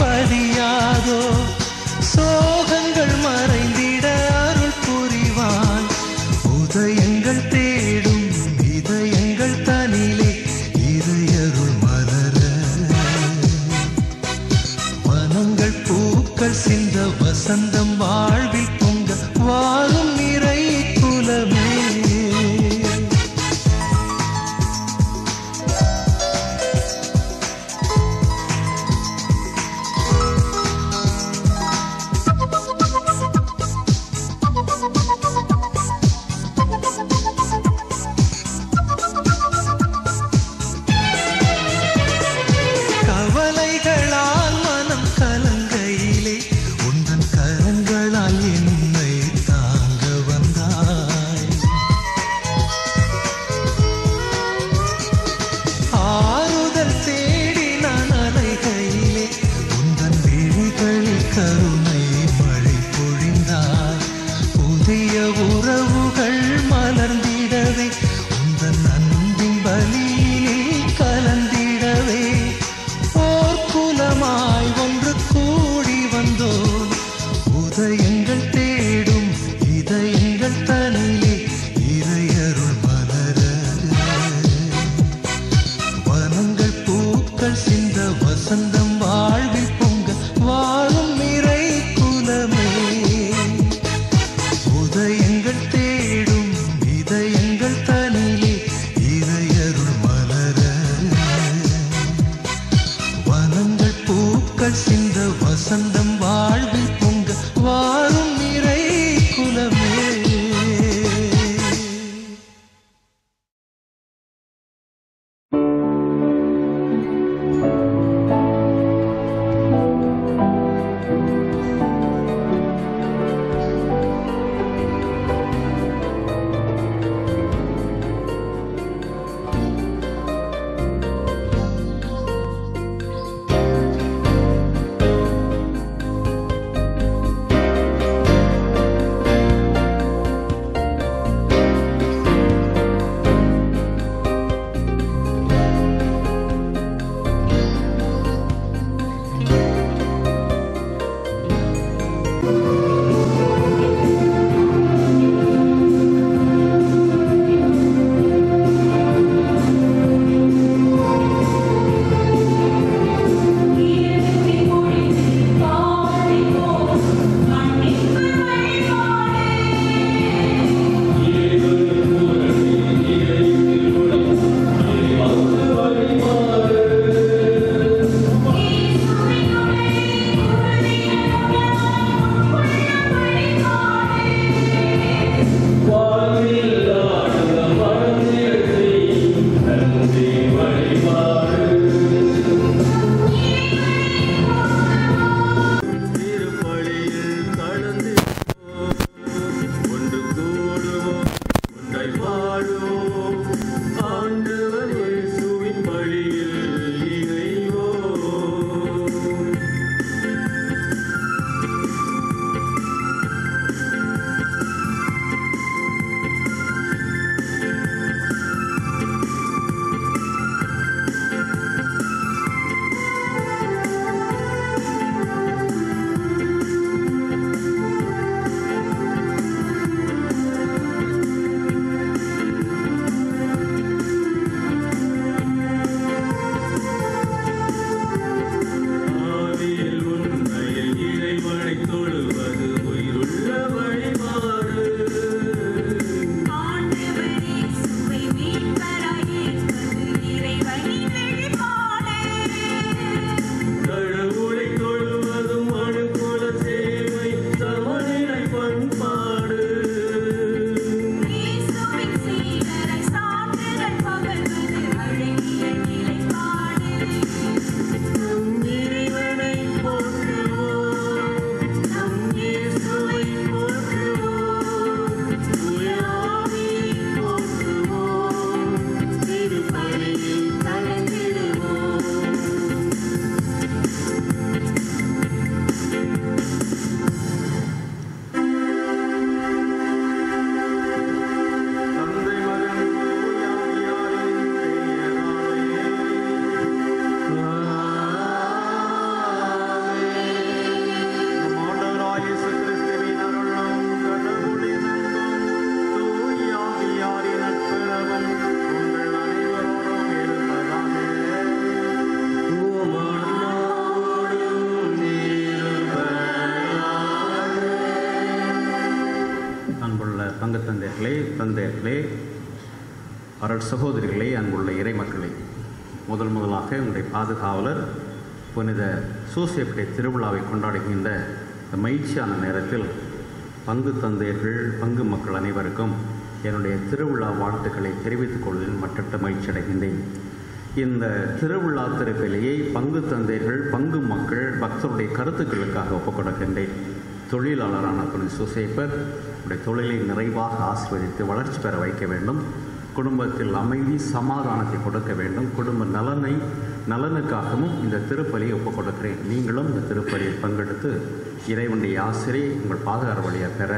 பதியாதோ சோகங்கள் மறைந்திட அருள் புரிவான். உதயங்கள் தேடும் இதயங்கள் தனிலே இறையருள் மலர வனங்கள் பூக்கள் சிந்த வசந்தம் வாழ்வில் பொங்க வாழும் நிறை குலமே. கவலைகளால் மனம் கலங்கையிலே உந்தன் கரங்களால் என்னை தாங்க வந்தாய். ஆறுதல் தேடி நான் அலைகையிலே உந்தன் விழிகளில் கருணை மழை பொழிந்தாய். புதிய உறவுகள் மலர்ந்திடவே உந்தன் அன்பின் பலியில் கலந்திடவே குலமாய் ஒன்று கூடி வந்தோம். உதயங்கள் தேடும் இதயங்கள் தனிலே இறையருள் மலர வனங்கள் பூக்கள் சிந்த வசந்தம் வாழ்வில் பொங்க வாழும் நிறை குலமே. உதயங்கள் தேடும் இதயங்கள் தனிலே இறையருள் மலர வனங்கள் பூக்கள் சிந்த வசந்தம் வாழ்வில் பொங்க வாழும் நிறை குலமே. திருத்தந்தையர்களே, அருள் சகோதரிகளே, அன்புள்ள இறை மக்களே, முதலாக உங்களுடைய பாதுகாவலர் புனித சூசேப்பை திருவிழாவை கொண்டாடுகின்ற இந்த மகிழ்ச்சியான நேரத்தில் பங்கு தந்தையர்கள், பங்கு மக்கள் அனைவருக்கும் என்னுடைய திருவிழா வாழ்த்துக்களை தெரிவித்துக் கொள்வதில் மற்றற்ற மகிழ்ச்சி அடைகின்றேன். இந்த திருவிழா திருப்பலியை பங்கு தந்தையர்கள், பங்கு மக்கள், பக்தருடைய கருத்துக்களுக்காக ஒப்புக் கொடுக்கின்றேன். தொழிலாளரான புனித சூசேப்பர் உடைய தொழிலை நிறைவாக ஆசீர்வதித்து வளர்ச்சி பெற வைக்க வேண்டும். குடும்பத்தில் அமைதி, சமாதானத்தை கொடுக்க வேண்டும். குடும்ப நலனுக்காகவும் இந்த திருப்பலியை ஒப்புக் கொடுக்கிறேன். நீங்களும் இந்த திருப்பலியில் பங்கெடுத்து இறைவனுடைய ஆசிரியை உங்கள் பாதுகாப்பு வழியாக பெற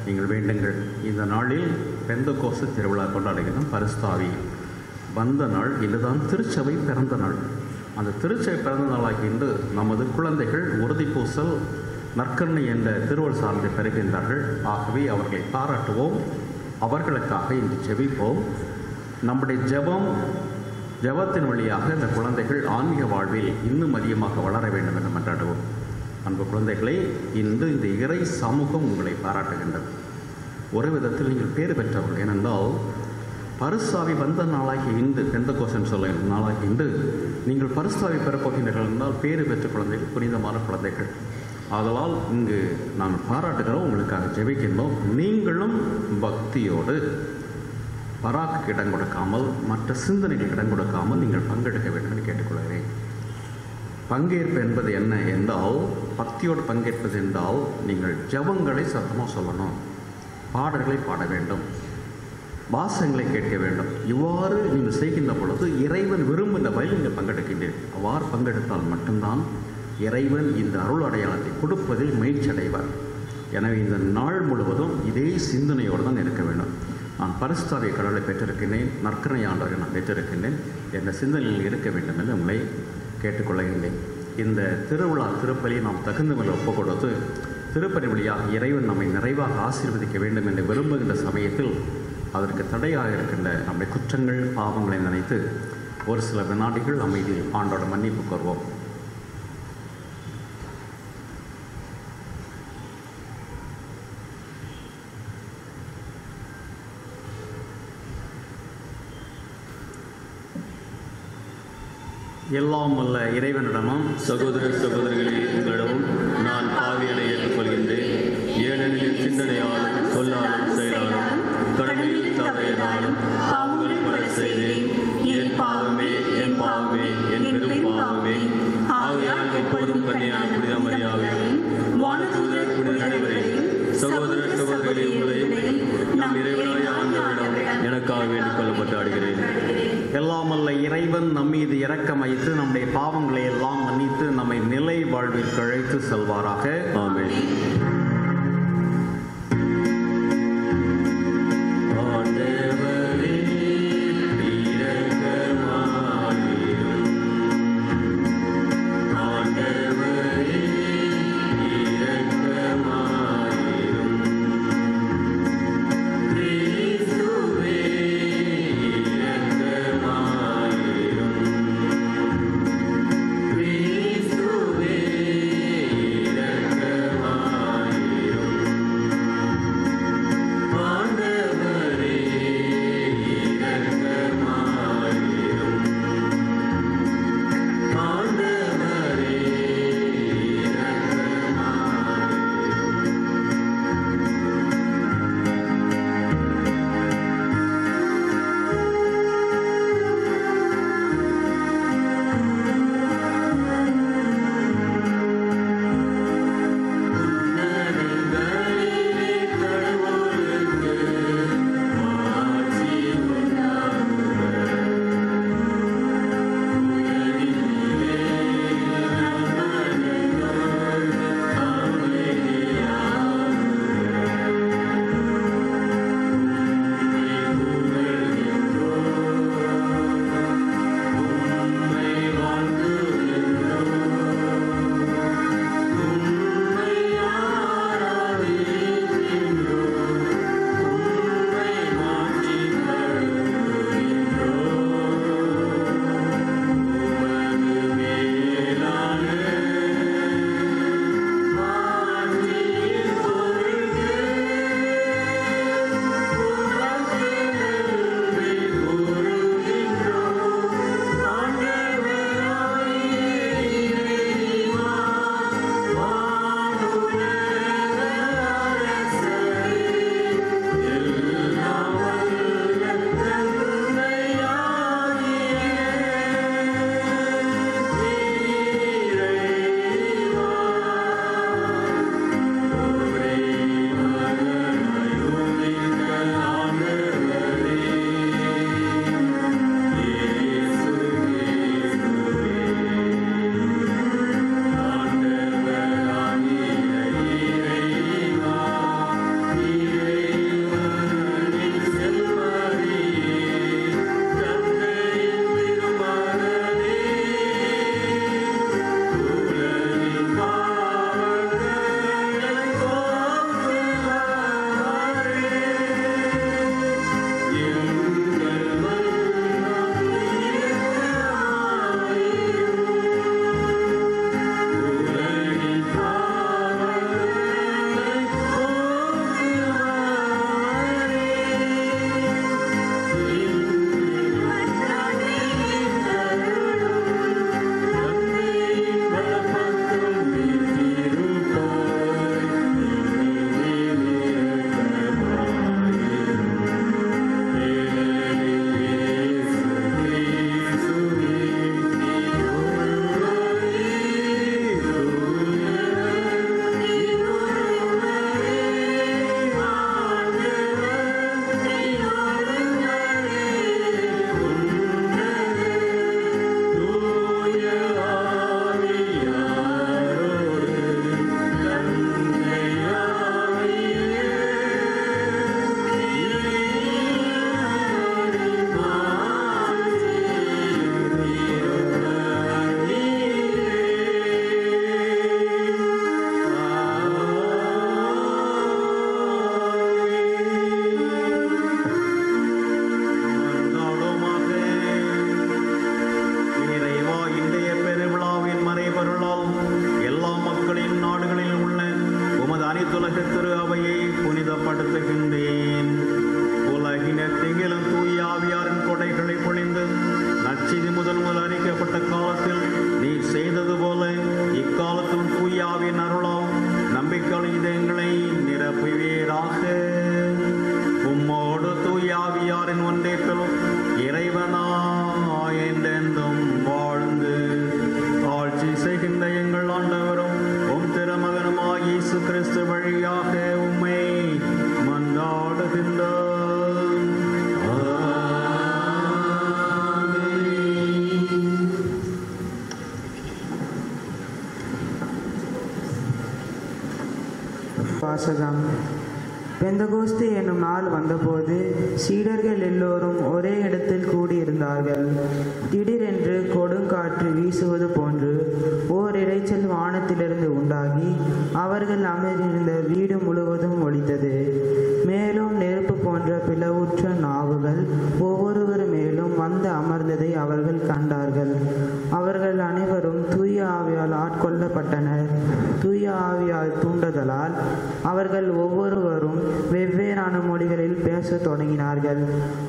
நீங்கள் வேண்டுங்கள். இந்த நாளில் பெந்தகோஸ்து திருவிழா கொண்டாடுகிறோம். பரிசுத்தாவி வந்த நாள், இதுதான் திருச்சபை பிறந்த நாள். அந்த திருச்சபை பிறந்த நாளாகி இன்று நமது குழந்தைகள் உறுதிப்பூசல், நற்கருணை என்ற திருவள்ளுவர் சார்ந்து பெறுகின்றார்கள். ஆகவே அவர்களை பாராட்டுவோம், அவர்களுக்காக இன்று ஜெபிப்போம். நம்முடைய ஜெபத்தின் வழியாக இந்த குழந்தைகள் ஆன்மீக வாழ்வில் இன்னும் அதிகமாக வளர வேண்டும் என்று மன்றாடுவோம். அன்பு குழந்தைகளை, இன்று இந்த இறை சமூகம் உங்களை பாராட்டுகின்றது. ஒரு விதத்தில் நீங்கள் பேறு பெற்றவர்கள். ஏனென்றால் பரிசுத்தாவி வந்த நாளாகி இன்று, பெந்தகோஸ்து சொல்ல நாளாகி இன்று நீங்கள் பரிசுத்தாவி பெறப்போகின்றீர்கள் என்றால் பேறு பெற்ற குழந்தைகள், புனிதமான குழந்தைகள். ஆதலால் இங்கு நாங்கள் பாராட்டுகிறோம், உங்களுக்காக ஜெபிக்கின்றோம். நீங்களும் பக்தியோடு பராக்கு இடம் கொடுக்காமல், மற்ற சிந்தனைகள் இடம் கொடுக்காமல் நீங்கள் பங்கெடுக்க வேண்டும் என்று கேட்டுக்கொள்கிறேன். பங்கேற்பு என்பது என்ன என்றால், பக்தியோடு பங்கேற்பது என்றால் நீங்கள் ஜெபங்களை சத்தமாக சொல்லணும், பாடல்களை பாட வேண்டும், வாசகங்களை கேட்க வேண்டும். இவ்வாறு நீங்கள் செய்கின்ற பொழுது இறைவன் விரும்புகின்ற வழியில் நீங்கள் பங்கெடுக்கின்றீர்கள். அவ்வாறு பங்கெடுத்தால் மட்டும்தான் இறைவன் இந்த அருள் அடையாளத்தை கொடுப்பதில் மகிழ்ச்சி அடைவார். எனவே இந்த நாள் முழுவதும் இதே சிந்தனையோடு தான் இருக்க வேண்டும். நான் பரிசுத்தாவி கடவுளை பெற்றிருக்கின்றேன், நற்கருணை ஆண்டவரை நான் பெற்றிருக்கின்றேன் என்ற சிந்தனையில் இருக்க வேண்டும் என்று உங்களை கேட்டுக்கொள்கின்றேன். இந்த திருவிழா திருப்பலியை நாம் தகுந்த முறையில் ஒப்புக் கொடுத்து திருப்பலி வழியாக இறைவன் நம்மை நிறைவாக ஆசீர்வதிக்க வேண்டும் என்று விரும்புகின்ற சமயத்தில் அதற்கு தடையாக இருக்கின்ற நம்முடைய குற்றங்கள், பாவங்களை நினைத்து ஒரு சில வினாடிகள் அமைதியில் ஆண்டோட மன்னிப்பு கோருவோம். எல்லாம் வல்ல இறைவனிடமும் சகோதர சகோதரிகளே, உங்களிடமும் நான் பாவியனை ஏற்றுக்கொள்கின்றேன். ஏனெனில் சிந்தனையாலும் சொல்லாலும் செயலாலும் கடமையில் தவறியதாலும் பாவங்கள் பல செய்தேன். என் பாவமே, என் பாவமே, என் பெரும் பாவமே. ஆகையால் எப்போதும் கன்னியான புனித மரியாதையும் வானதூதர் புனித அனைவரையும் சகோதர சகோதரிகளே, உங்களையும் நம் இறைவனாய ஆண்டவரிடம் எனக்காக வேண்டிக் கொள்ளப்பட்டு ஆடுகிறேன். எல்லாம் வல்ல இறைவன் நம்மீது இரக்கம் வைத்து நம்முடைய பாவங்களை எல்லாம் மன்னித்து நம்மை நிலை வாழ்விற்கு அழைத்து செல்வாராக. ஆமென். அனைத்துலக திரு அவையை புனிதப்படுத்துகின்றேன். உலகினெங்கிலும் தூய ஆவியாரின் கொடைகளை பொழிந்து நற்செய்தி முதல் அறிக்கப்பட்ட காலத்தில் நீர் செய்தது போல இக்காலத்திலும் தூய ஆவியின் அருளாம் நம்பிக்கையால் இதயங்களை நிரப்புவீராக. உம்மோடு தூய ஆவியாரின் ஒன்றேற்பிலும் இறைவனாய் என்றென்றும் வாழ்ந்து ஆட்சி செய்கின்ற எங்கள் ஆண்டவரும் உம் திருமகனுமாகிய இயேசு கிறிஸ்து வழியாக உம்மை மன்றாடுகின்றோம். வாசகம். பெந்தகோஸ்து என்னும் நாள் வந்தபோது சீடர்கள் எல்லோரும் ஒரே இடத்தில் கூடியிருந்தார்கள். திடீரென்று கொடுங்காற்று வீசுவது போன்று ஓர் இரைச்சல் வானத்திலிருந்து உண்டாகி அவர்கள் அமர்ந்திருந்த வீடு முழுவதும் ஒலித்தது. மேலும் நெருப்பு போன்ற பிளவுற்ற நாவுகள் ஒவ்வொருவர் மேலும் வந்து அமர்ந்ததை அவர்கள் கண்டார்கள். அவர்கள் அனைவரும் தூய ஆவியால் ஆட்கொள்ளப்பட்டனர். தூய ஆவியால் தூண்டுதலால் அவர்கள் ஒவ்வொருவரும் வெவ்வேறான மொழிகளில் பேசத் தொடங்கினார்கள்.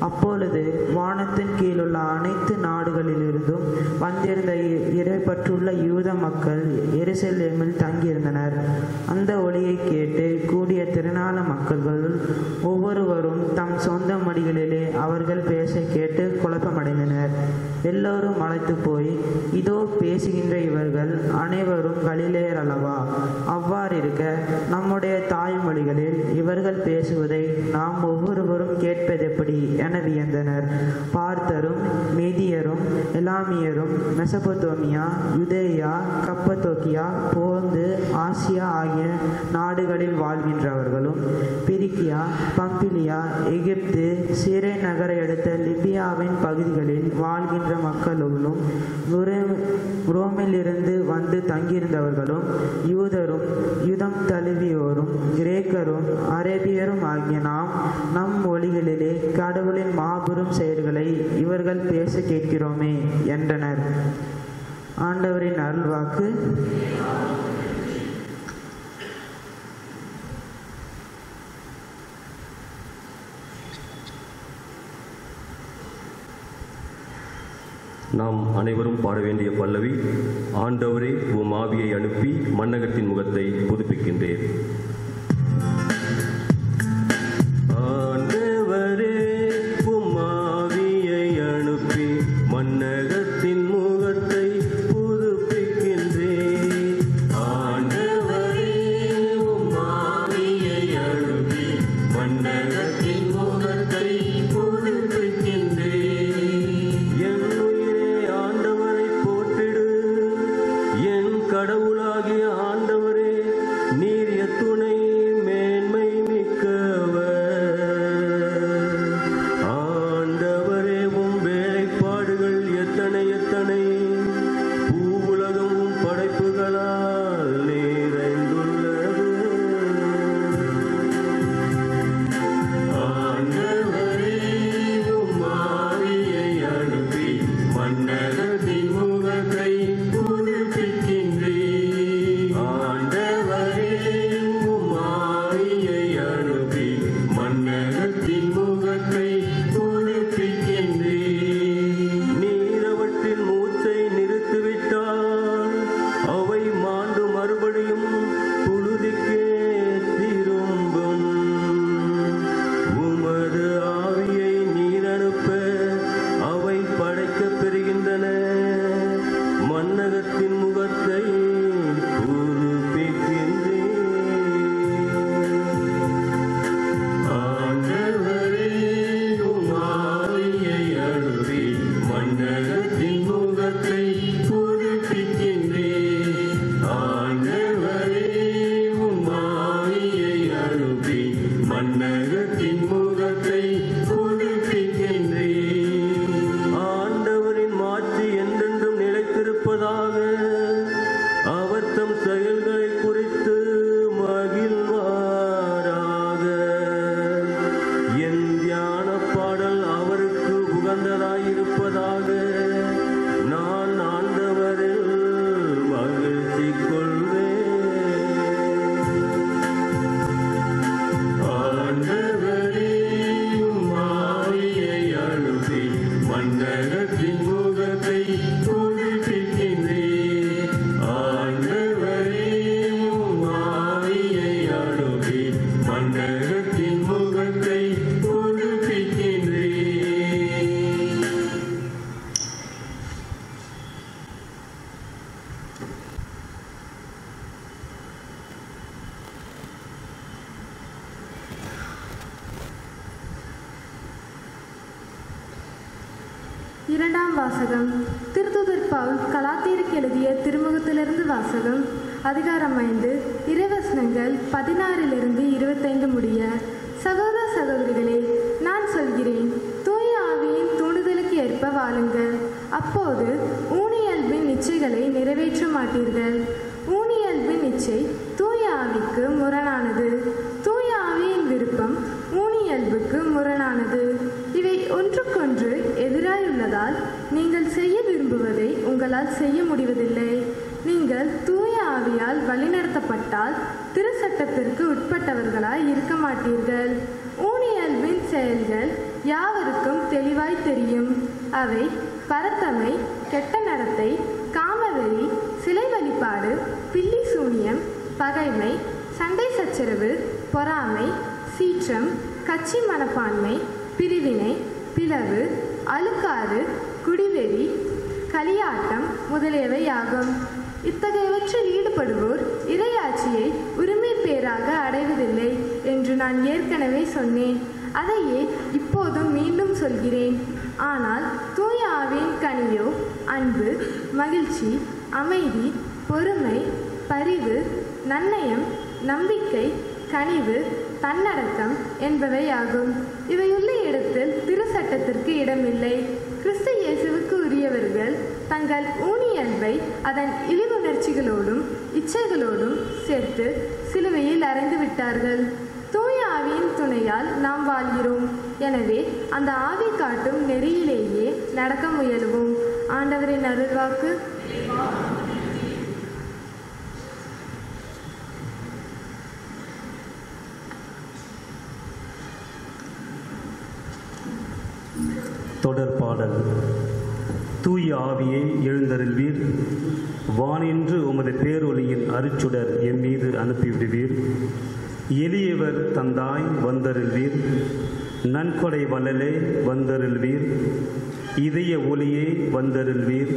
அப்பொழுது வானத்தின் கீழுள்ள அனைத்து நாடுகளிலிருந்தும் வந்திருந்த இறைப்பற்றுள்ள யூத மக்கள் எருசலேமில் தங்கியிருந்தனர். அந்த ஒலியை கேட்டு கூடிய திரளான மக்கள்கள் ஒவ்வொருவரும் தம் சொந்த மொழிகளிலே அவர்கள் பேச கேட்டு குழப்பமடைந்தனர். எல்லோரும் மலைத்து போய், இதோ பேசுகின்ற இவர்கள் அனைவரும் கலிலேயர் அல்லவா? அவ்வாறிருக்க நம்முடைய தாய்மொழிகளில் இவர்கள் பேசுவதை நாம் ஒவ்வொருவரும் கேட்பதெப்படி என வியந்தனர். பார்த்தரும் மேதியரும் எலாமியரும் மெசபொத்தோமியா, யுதேயா, கப்பத்தோக்கியா, போந்து, ஆசியா ஆகிய நாடுகளில் வாழ்கின்றவர்களும் பிரிக்கியா, பம்பிலியா, எகிப்து, சிறை நகரை அடுத்த லிபியாவின் பகுதிகளில் வாழ்கின்ற மக்களும் ரோமிலிருந்து வந்து தங்கியிருந்தவர்களும் யூதரும் யுதம் தழுவியோரும் கிரேக்கரும் அரேபியரும் ஆகிய நம் மொழிகளிலே கடவுளின் மாபெரும் செயல்களை இவர்கள் பேச கேட்கிறோமே என்றனர். ஆண்டவரின் அருள்வாக்கு. நாம் அனைவரும் பாட வேண்டிய பல்லவி, ஆண்டவரே உம் ஆவியை அனுப்பி மண்ணகத்தின் முகத்தை புதுப்பிக்கின்றேன். ஆண்டவரே உம் ஆவியை அனுப்பி மண்ணகத்தின் முகத்தை புதுப்பிக்கின்றேன். ஆண்டவரே உம் ஆவியை அனுப்பி மண்ணகத்தின் முகத்தை புதுப்பிக்கின்றேன். கடவுளாகிய ஆண்டவரே, நீர் எத்துணை மேன்மை மிக்கவர். ஆண்டவரே, உம் வேலைப்பாடுகள் எத்தனை எத்தனை, பூவுலகம் படைப்புகளால் நிறைந்துள்ளது. ஆண்டவரே, உம் ஆவியை அனுப்பி மண்ணகத்தின் முகத்தை நீரவற்றின் மூச்சை நிறுத்திவிட்டால் அவை இரண்டாம் வாசகம். திருத்தூதர் பவுல் கலாத்தியருக்கு எழுதிய திருமுகத்திலிருந்து வாசகம். அதிகாரம் 5, இறைவசனங்கள் 16 25 முடிய. சகோதர சகோதரிகளே, நான் சொல்கிறேன், தூய ஆவியின் தூண்டுதலுக்கு ஏற்ப வாழுங்கள். அப்போது ஊனியல்பின் இச்சைகளை நிறைவேற்ற மாட்டீர்கள். ஊனியல்பின் இச்சை தூய ஆவிக்கு முரணானது, தூய ஆவியின் விருப்பம் ஊனியல்புக்கு முரணானது. இவை ஒன்றுக்கொன்று எதிராயுள்ளதால் நீங்கள் செய்ய விரும்புவதை உங்களால் செய்ய முடிவதில்லை. நீங்கள் தூய ஆவியால் வழிநடத்தப்பட்டால் திருச்சட்டத்திற்கு உட்பட்டவர்களாய் இருக்க மாட்டீர்கள். ஊனியல்பின் செயல்கள் யாவருக்கும் தெளிவாய் தெரியும். அவை பரத்தமை, கெட்ட நடத்தை, காமவெறி, சிலை வழிபாடு, பில்லி சூனியம், பகைமை, சண்டை சச்சரவு, பொறாமை, சீற்றம், கட்சி மனப்பான்மை, பிரிவினை, பிளவு, அழுக்காறு, குடிவெறி, களியாட்டம் முதலியவை ஆகும். இத்தகையவற்றில் ஈடுபடுவோர் இறையாட்சியை உரிமை பேராக அடைவதில்லை என்று நான் ஏற்கனவே சொன்னேன். அதையே இப்போதும் மீண்டும் சொல்கிறேன். ஆனால் தூய ஆவியின் கனியோ அன்பு, மகிழ்ச்சி, அமைதி, பொறுமை, பரிவு, நன்னயம், நம்பிக்கை, கனிவு, தன்னடக்கம் என்பவை ஆகும். இவையுள்ள இடத்தில் திருச்சட்டத்திற்கு இடமில்லை. கிறிஸ்து இயேசுவுக்கு உரியவர்கள் தங்கள் ஊனியல்பை அதன் இழிவுணர்ச்சிகளோடும் இச்சைகளோடும் சேர்த்து சிலுவையில் அறைந்து விட்டார்கள். தூய ஆவியின் துணையால் நாம் வாழ்கிறோம். எனவே அந்த ஆவி காட்டும் நெறியிலேயே நடக்க முயலுவோம். ஆண்டவரின் அருள்வாக்கு. தொடர் பாடல். தூய ஆவியை எழுந்தருள்வீர், வானின்று உமது பேரொளியின் அருச்சுடர் எம்மீது அனுப்பிவிடுவீர். எளியவர் தந்தாய் வந்தருள்வீர், நன்கொடை வள்ளலே வந்தருள்வீர். இதய ஒளியே வந்தருள்வீர்.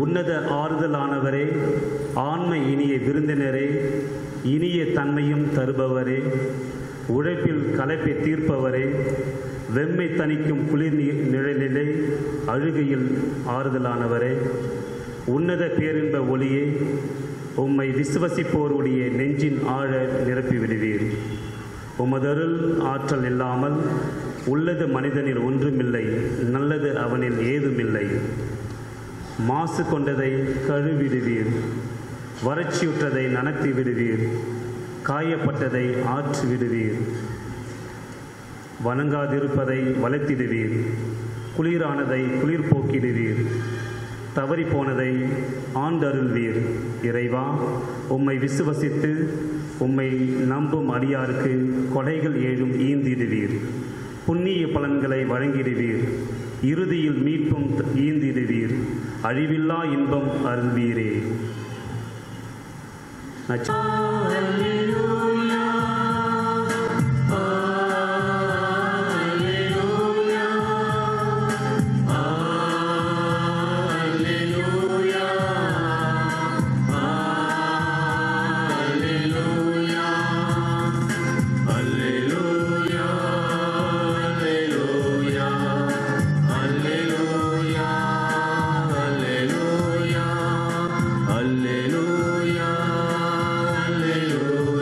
உன்னத ஆறுதலானவரே, ஆன்மை இனிய விருந்தினரே, இனிய தன்மையும் தருபவரே, உழைப்பில் களைப்பை தீர்ப்பவரே, வெம்மை தணிக்கும் குளிர் நிழலிலே அழுகையில் ஆறுதலானவரே, உன்னத பேரின்ப ஒளியே, உம்மை விசுவசிப்போருடைய நெஞ்சின் ஆழ நிரப்பி விடுவீர். உமதருள் ஆற்றல் இல்லாமல் உள்ளது மனிதனில் ஒன்றுமில்லை, நல்லது அவனில் ஏதுமில்லை. மாசு கொண்டதை கழுவிடுவீர், வறட்சியுற்றதை நனத்தி விடுவீர், காயப்பட்டதை ஆற்றி விடுவீர். வணங்காதிருப்பதை வளர்த்திடுவீர், குளிரானதை குளிர் போக்கிடுவீர், தவறி போனதை ஆண்டருள்வீர். இறைவா, உம்மை விசுவசித்து உம்மை நம்பும் அடியாருக்கு கொடைகள் ஏழும் ஈந்திடுவீர். புண்ணிய பலன்களை வழங்கிடுவீர், இறுதியில் மீட்பும் ஈந்திடுவீர். அழிவில்லா இன்பம் அருள்வீரே. Alleluia, alleluia.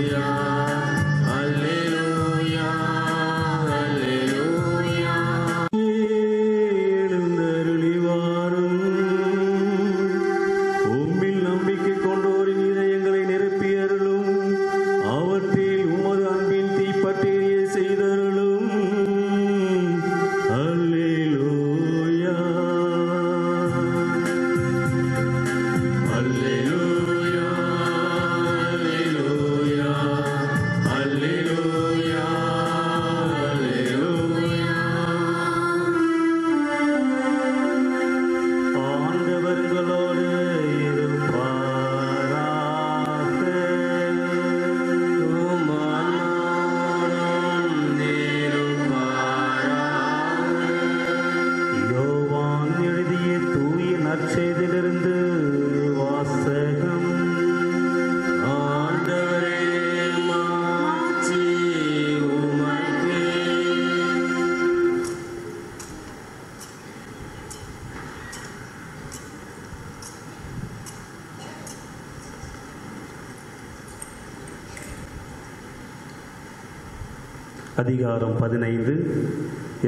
அதிகாரம் 15,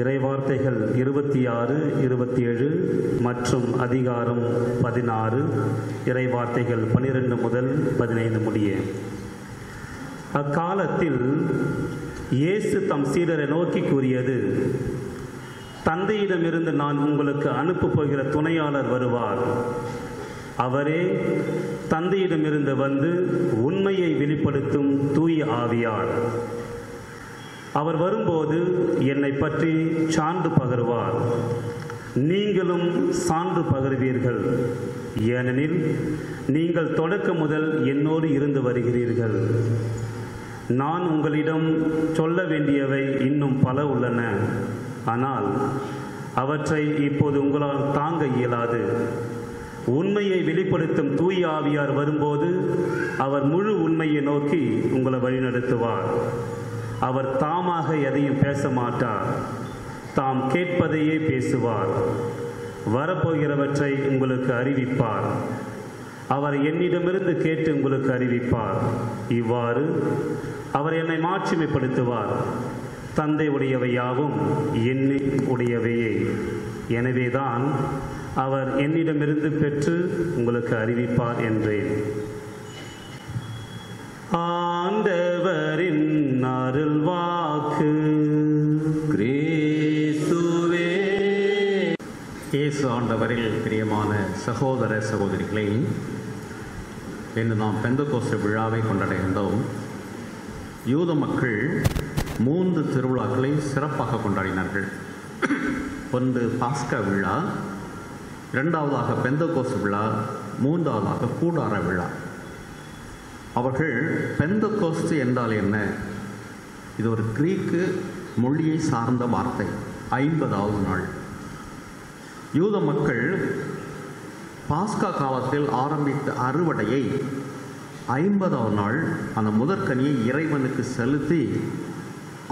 இறைவார்த்தைகள் 26, 27 மற்றும் அதிகாரம் 16, இறைவார்த்தைகள் 12 முதல் 15 முடிய. அக்காலத்தில் இயேசு தம் சீடரை நோக்கி கூறியது, தந்தையிடமிருந்து நான் உங்களுக்கு அனுப்பப் போகிற துணையாளர் வருவார். அவரே தந்தையிடமிருந்து வந்து உண்மையை வெளிப்படுத்தும் தூய ஆவியார். அவர் வரும்போது என்னை பற்றி சான்று பகருவார். நீங்களும் சான்று பகருவீர்கள், ஏனெனில் நீங்கள் தொடக்கம் முதல் என்னோடு இருந்து வருகிறீர்கள். நான் உங்களிடம் சொல்ல வேண்டியவை இன்னும் பல உள்ளன, ஆனால் அவற்றை இப்போது உங்களால் தாங்க இயலாது. உண்மையை வெளிப்படுத்தும் தூய ஆவியார் வரும்போது அவர் முழு உண்மையை நோக்கி உங்களை வழிநடத்துவார். அவர் தாமாக எதையும் பேச மாட்டார், தாம் கேட்பதையே பேசுவார். வரப்போகிறவற்றை உங்களுக்கு அறிவிப்பார். அவர் என்னிடமிருந்து கேட்டு உங்களுக்கு அறிவிப்பார். இவ்வாறு அவர் என்னை மாட்சிமைப்படுத்துவார். தந்தை உடையவையாவும் என்னை உடையவையே. எனவேதான் அவர் என்னிடமிருந்து பெற்று உங்களுக்கு அறிவிப்பார் என்றேன். ஆண்டவரின் அருள் வாக்கு. கிறிஸ்துவே. இயேசு ஆண்டவரில் பிரியமான சகோதர சகோதரிகளே, இன்று நாம் பெந்தகோஸ்து விழாவை கொண்டாடுகின்றோம். யூத மக்கள் 3 திருவிழாக்களை சிறப்பாக கொண்டாடினார்கள். ஒன்று பாஸ்கா விழா, இரண்டாவதாக பெந்தகோஸ்து விழா, மூன்றாவதாக கூடார விழா. அவர்கள் பெந்தகோஸ்து என்றால் என்ன? இது ஒரு கிரீக்கு மொழியை சார்ந்த வார்த்தை. 50வது நாள். யூத மக்கள் பாஸ்கா காலத்தில் ஆரம்பித்த அறுவடையை 50வது நாள் அந்த முதற்கனியை இறைவனுக்கு செலுத்தி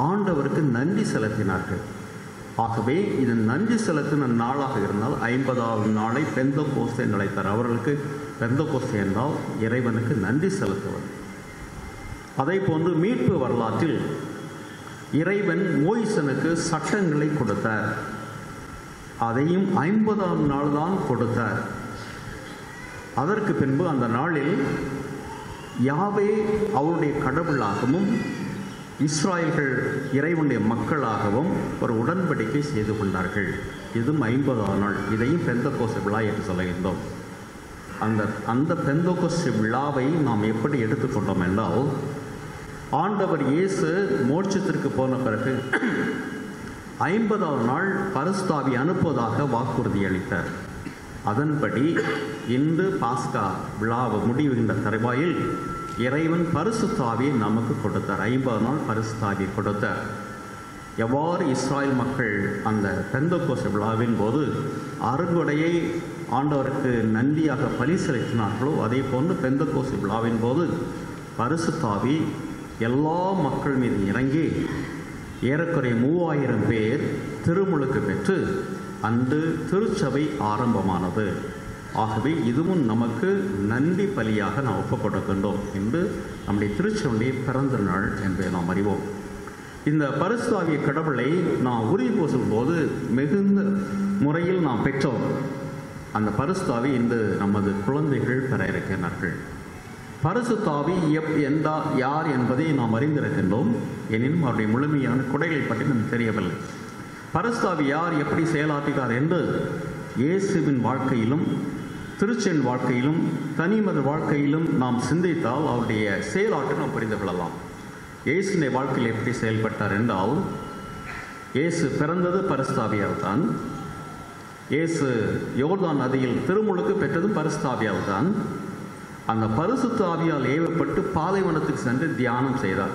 ஆண்டவருக்கு நன்றி செலுத்தினார்கள். ஆகவே இது நன்றி செலுத்தின நாளாக இருந்தால் 50வது நாளை பெந்தகோஸ்து என்று அழைத்தார். அவர்களுக்கு பெந்தகோஸ்து என்றால் இறைவனுக்கு நன்றி செலுத்துவது. அதை போன்று மீட்பு வரலாற்றில் இறைவன் மோயிசனுக்கு சட்டங்களை கொடுத்தார். அதையும் 50ஆம் நாள் தான் கொடுத்தார். அதற்கு பின்பு அந்த நாளில் யாவே அவருடைய கடவுளாகவும் இஸ்ராயல்கள் இறைவனுடைய மக்களாகவும் ஒரு உடன்படிக்கை செய்து கொண்டார்கள். இதுவும் 50ஆம் நாள். இதையும் பெந்தகோஸ்து விழா என்று சொல்லுகின்றோம். அந்த பெந்தகோஸ்து விழாவை நாம் எப்படி எடுத்துக்கொண்டோம் என்றால், ஆண்டவர் இயேசு மோட்சத்திற்கு போன பிறகு 50ஆம் நாள் பரிசுத்த ஆவி அனுப்புவதாக வாக்குறுதி அளித்தார். அதன்படி இன்று பாஸ்கா விழாவை முடிவுகின்ற தருவாயில் இறைவன் பரிசுத்த ஆவியை நமக்கு கொடுத்தார். 50 நாள் பரிசுத்த ஆவியை கொடுத்தார். எவ்வாறு இஸ்ராயல் மக்கள் அந்த பெந்தகோஸ்து விழாவின் போது அறுவடையை ஆண்டவருக்கு நன்றியாக பலி செலுத்தினார்களோ, அதே போன்று பெந்தகோஸ்து விழாவின் போது பரிசுத்த ஆவி எல்லா மக்கள் மீது இறங்கி ஏறக்குறைய 3000 பேர் திருமுழுக்கு பெற்று அன்று திருச்சபை ஆரம்பமானது. ஆகவே இதுவும் நமக்கு நன்றி பலியாக நாம் ஒப்புக் கொடுக்கின்றோம் என்று நம்முடைய திருச்சபையுடைய பிறந்த நாள் என்பதை நாம் அறிவோம். இந்த பரிசுத்த ஆவிய கடவுளை நாம் உறுதி பூசும் போது மிகுந்த முறையில் நாம் பெற்றோம். அந்த பரிசுத்த ஆவி இன்று நமது குழந்தைகள் பெற இருக்கிறார்கள். பரிசுத்த ஆவி யார் என்பதை நாம் அறிந்திருக்கின்றோம். எனினும் அவருடைய முழுமையான கொடைகளை பற்றி நமக்கு தெரியவில்லை. பரிசுத்த ஆவி யார், எப்படி செயலாற்றுகிறார் என்று இயேசுவின் வாழ்க்கையிலும் திருச்சென் வாழ்க்கையிலும் தனிமத வாழ்க்கையிலும் நாம் சிந்தித்தால் அவருடைய செயலாற்றை நாம் புரிந்து கொள்ளலாம். இயேசுடைய வாழ்க்கையில் எப்படி செயல்பட்டார் என்றால், இயேசு பிறந்தது பரிசுத்த ஆவியால் தான். இயேசு யோர்தான் நதியில் திருமுழுக்கு பெற்றதும் பரிசுத்த ஆவியால் தான். அந்த பரிசுத்த ஆவியால் ஏவப்பட்டு பாலைவனத்துக்கு சென்று தியானம் செய்தார்.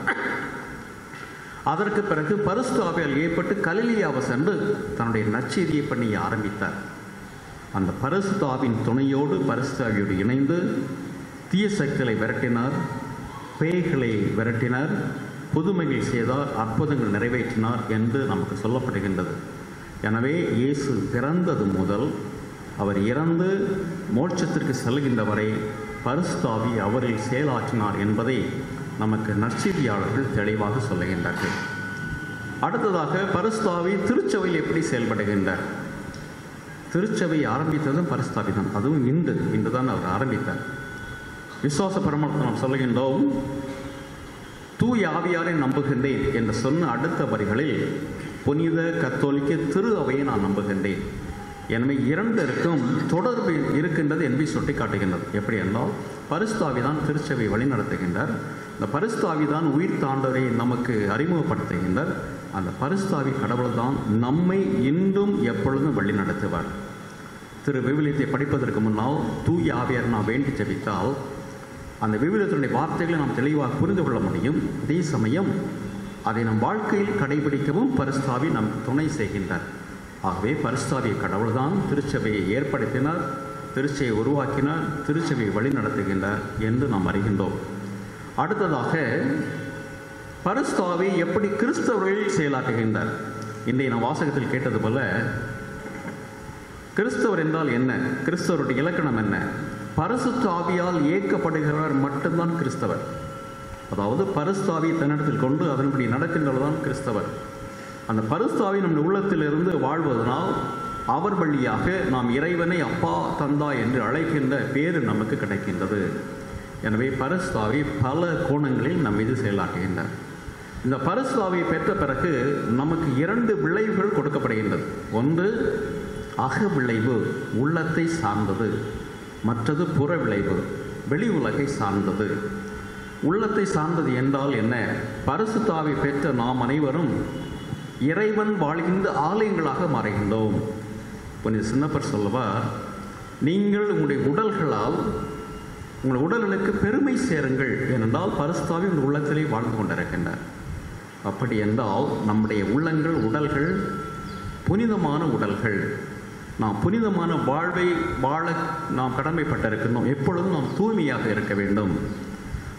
அதற்கு பிறகு பரிசுத்த ஆவியால் ஏற்பட்டு கலிலியாவை சென்று தன்னுடைய நற்செய்தியை பண்ணி ஆரம்பித்தார். அந்த பரிசுத்த ஆவியின் துணையோடு பரிசுத்த ஆவியோடு இணைந்து தீய சக்திகளை விரட்டினார், பேய்களை விரட்டினார், புதுமைகள் செய்தார், அற்புதங்கள் நிறைவேற்றினார் என்று நமக்கு சொல்லப்படுகின்றது. எனவே இயேசு பிறந்தது முதல் அவர் இறந்து மோட்சத்திற்கு செல்கின்ற வரை பரிசுத்த ஆவி அவரில் செயலாற்றினார் என்பதை நமக்கு நற்செய்தியாளர்கள் தெளிவாக சொல்லுகின்றார்கள். அடுத்ததாக பரிசுத்தாவி திருச்சபையில் எப்படி செயல்படுகின்றார்? திருச்சபை ஆரம்பித்ததும் பரிசுத்தாவி தான். அதுவும் இன்று தான் அவர் ஆரம்பித்தார். விசுவாச பிரமாணத்தை நாம் சொல்லுகின்றோம், தூய ஆவியாரை நம்புகின்றேன் என்று சொன்ன அடுத்த வரிகளில் புனித கத்தோலிக்க திரு அவையை நான் நம்புகின்றேன். எனவே இரண்டிற்கும் தொடர்பு இருக்கின்றது என்பதை சுட்டி காட்டுகின்றது. எப்படி என்றால், பரிசுத்தாவி தான் திருச்சபை வழிநடத்துகின்றார். இந்த பரிசுத்தாவி தான் உயிர் தாண்டவரை நமக்கு அறிமுகப்படுத்துகின்றார். அந்த பரிசுத்தாவி கடவுள் தான் நம்மை இன்றும் எப்பொழுதும் வழி நடத்துவார். திரு விவிலியத்தை படிப்பதற்கு முன்னால் தூய ஆவியார் நாம் வேண்டி ஜெபித்தால் அந்த விவிலியத்தினுடைய வார்த்தைகளை நாம் தெளிவாக புரிந்து கொள்ள முடியும். அதே சமயம் அதை நம் வாழ்க்கையில் கடைபிடிக்கவும் பரிசுத்தாவி நமக்கு துணை செய்கின்றார். ஆகவே பரிசுத்தாவிய கடவுள் தான் திருச்சபையை ஏற்படுத்தினார், திருச்சபையை உருவாக்கினார், திருச்சபையை வழி நடத்துகின்றார் என்று நாம் அறிகின்றோம். அடுத்ததாக பரிசுத்தாவி எப்படி கிறிஸ்தவர்களில் செயலாற்றுகின்றார்? இன்றைய நாம் வாசகத்தில் கேட்டது போல, கிறிஸ்தவர் என்றால் என்ன? கிறிஸ்தவருடைய இலக்கணம் என்ன? பரிசுத்த ஆவியால் இயக்கப்படுகிறவர் மட்டும்தான் கிறிஸ்தவர். அதாவது பரிசுத்தாவி தன்னிடத்தில் கொண்டு அதன்படி நடக்கின்றவர்தான் கிறிஸ்தவர். அந்த பரிசுத்தாவி நம் உள்ளத்திலிருந்து வாழ்வதனால் அவர் வழியாக நாம் இறைவனை அப்பா தந்தா என்று அழைக்கின்ற பேரு நமக்கு கிடைக்கின்றது. எனவே பரிசுத்தாவி பல கோணங்களில் நம் மீது செயலாற்றுகின்றார். இந்த பரிசுத்தாவியை பெற்ற பிறகு நமக்கு 2 விளைவுகள் கொடுக்கப்படுகின்றது. ஒன்று அக விளைவு, உள்ளத்தை சார்ந்தது. மற்றது புற விளைவு, வெளி உலகை சார்ந்தது. உள்ளத்தை சார்ந்தது என்றால் என்ன? பரிசுத்தாவி பெற்ற நாம் அனைவரும் இறைவன் வாழ்கின்ற ஆலயங்களாக மாறுகின்றோம். புனித சின்னப்பர் சொல்லுவார், நீங்கள் உங்களுடைய உடல்களால் உங்கள் உடல்களுக்கு பெருமை சேருங்கள், ஏனென்றால் பரிசுத்தாவி உங்கள் உள்ளத்திலே வாழ்ந்து கொண்டிருக்கின்றார். அப்படி என்றால் நம்முடைய உள்ளங்கள், உடல்கள் புனிதமான உடல்கள். நாம் புனிதமான வாழ்வை வாழ நாம் கடமைப்பட்டிருக்கின்றோம். எப்பொழுதும் நாம் தூய்மையாக இருக்க வேண்டும்.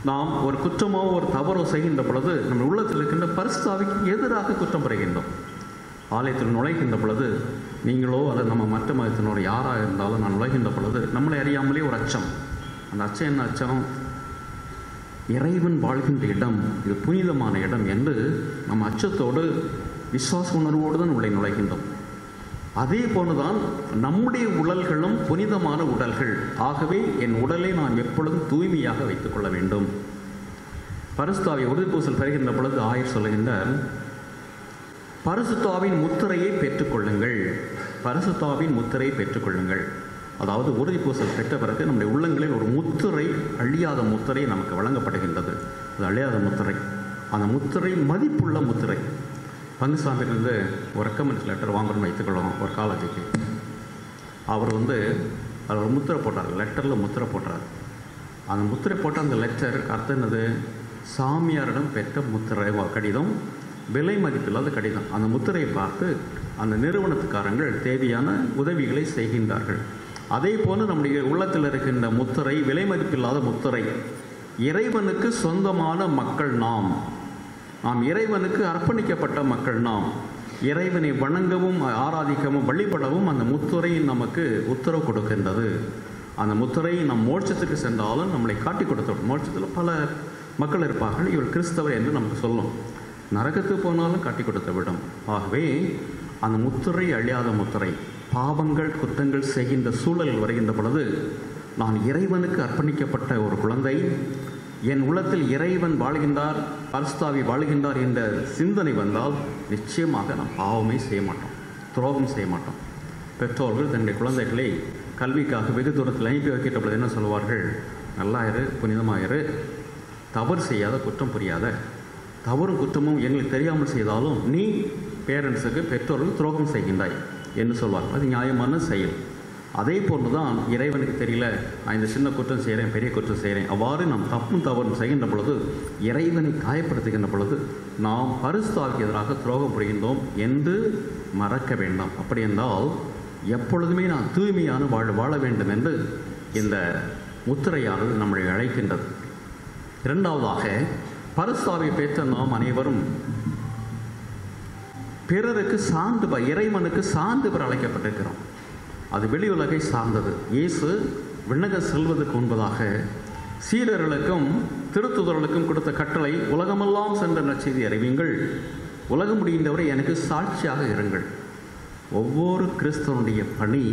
நாம் ஒரு குற்றமோ ஒரு தவறோ செய்கின்ற பொழுது நம்ம உள்ளத்தில் இருக்கின்ற பரிசுத்தாவிக்கு எதிராக குற்றம் புரிகின்றோம். ஆலயத்தில் நுழைகின்ற பொழுது நீங்களோ அல்லது நம்ம மற்ற மதத்தினோட யாராக இருந்தாலும் நான் நுழைகின்ற பொழுது நம்மளை அறியாமலே ஒரு அச்சம். அந்த அச்சம் என்ன அச்சம்? இறைவன் வாழ்கின்ற இடம், இது புனிதமான இடம் என்று நம்ம அச்சத்தோடு விசுவாச உணர்வோடு தான் உள்ளே நுழைகின்றோம். அதே போன்றுதான் நம்முடைய உடல்களும் புனிதமான உடல்கள். ஆகவே என் உடலை நான் எப்பொழுதும் தூய்மையாக வைத்துக் கொள்ள வேண்டும். பரிசுத்தாவி உறுதிப்பூசல் பெறுகின்ற பொழுது ஆயர் சொல்லுகின்றார், பரிசுத்தாவின் முத்திரையை பெற்றுக்கொள்ளுங்கள். பரிசுத்தாவின் முத்திரையை பெற்றுக்கொள்ளுங்கள். அதாவது உறுதிப்பூசல் பெற்ற பிறகு நம்முடைய உள்ளங்களில் ஒரு முத்திரை, அழியாத முத்திரை நமக்கு வழங்கப்படுகின்றது. அது அழியாத முத்திரை. அந்த முத்திரை மதிப்புள்ள முத்திரை. பங்குசாமியிலிருந்து ஒரு ரெக்கமெண்ட் லெட்டர் வாங்கணும்னு வைத்துக்கொள்ளும். ஒரு காலேஜுக்கு அவர் அதில் ஒரு முத்திரை போட்டார், லெட்டரில் முத்திரை போட்டார். அந்த முத்திரை போட்ட அந்த லெட்டர் அர்த்தம் என்னது? சாமியாரிடம் பெற்ற முத்திரை கடிதம், விலை மதிப்பில்லாத கடிதம். அந்த முத்திரையை பார்த்து அந்த நிறுவனத்துக்காரங்கள் தேவையான உதவிகளை செய்கின்றார்கள். அதே போன்று நம்முடைய உள்ளத்தில் இருக்கின்ற முத்திரை விலை மதிப்பில்லாத முத்திரை. இறைவனுக்கு சொந்தமான மக்கள் நாம் இறைவனுக்கு அர்ப்பணிக்கப்பட்ட மக்கள் நாம். இறைவனை வணங்கவும் ஆராதிக்கவும் வழிபடவும் அந்த முத்திரை நமக்கு உத்தரவு கொடுக்கின்றது. அந்த முத்திரை நம் மோட்சத்துக்கு சென்றாலும் நம்மளை காட்டி கொடுத்துடும். மோட்சத்தில் பல மக்கள் இருப்பார்கள், இவர் கிறிஸ்தவர் என்று நமக்கு சொல்லும். நரகத்துக்கு போனாலும் காட்டி கொடுத்து விடும். ஆகவே அந்த முத்திரை அழியாத முத்திரை. பாவங்கள் குற்றங்கள் செய்கின்ற சூழலில் வருகின்ற பொழுது நான் இறைவனுக்கு அர்ப்பணிக்கப்பட்ட ஒரு குழந்தை, என் உள்ளத்தில் இறைவன் வாழ்கின்றார், பரிசுத்தாவி வாழ்கின்றார் என்ற சிந்தனை வந்தால் நிச்சயமாக நாம் பாவமே செய்ய மாட்டோம், துரோகம் செய்ய மாட்டோம். பெற்றோர்கள் தன்னுடைய குழந்தைகளை கல்விக்காக வெகு தூரத்தில் அனுப்பி வைக்கின்ற பொழுது என்ன சொல்வார்கள்? நல்லாயிரு, புனிதமாயிரு, தவறு செய்யாத, குற்றம் புரியாத. தவறும் குற்றமும் எங்களுக்கு தெரியாமல் செய்தாலும் நீ பேரண்ட்ஸுக்கு, பெற்றோர்கள் துரோகம் செய்கின்றாய் என்று சொல்வார்கள். அது நியாயமான செயல். அதே போன்று தான் இறைவனுக்கு தெரியல, நான் இந்த சின்ன குற்றம் செய்கிறேன், பெரிய குற்றம் செய்கிறேன். அவ்வாறு நாம் தப்பும் தவறும் செய்கின்ற பொழுது, இறைவனை காயப்படுத்துகின்ற பொழுது நாம் பரிசுத்தாவிக்கு எதிராக துரோகம் புரிகின்றோம் என்று மறக்க வேண்டாம். அப்படி என்றால் எப்பொழுதுமே நான் தூய்மையான வாழ வேண்டும் என்று இந்த முத்திரையானது நம்மளை அழைக்கின்றது. இரண்டாவதாக, பரிசுத்தாவியை பெற்ற நாம் அனைவரும் பிறருக்கு சான்று, இறைவனுக்கு சான்று பெற அழைக்கப்பட்டிருக்கிறோம். அது வெளி உலகை சார்ந்தது. இயேசு விண்ணகம் செல்வதற்கு முன்பதாக சீடர்களுக்கும் திருத்துதர்களுக்கும் கொடுத்த கட்டளை, உலகமெல்லாம் சென்ற நற்செய்தி அறிவியுங்கள், உலகம் முடிகின்றவரை எனக்கு சாட்சியாக இருங்கள். ஒவ்வொரு கிறிஸ்தவனுடைய பணி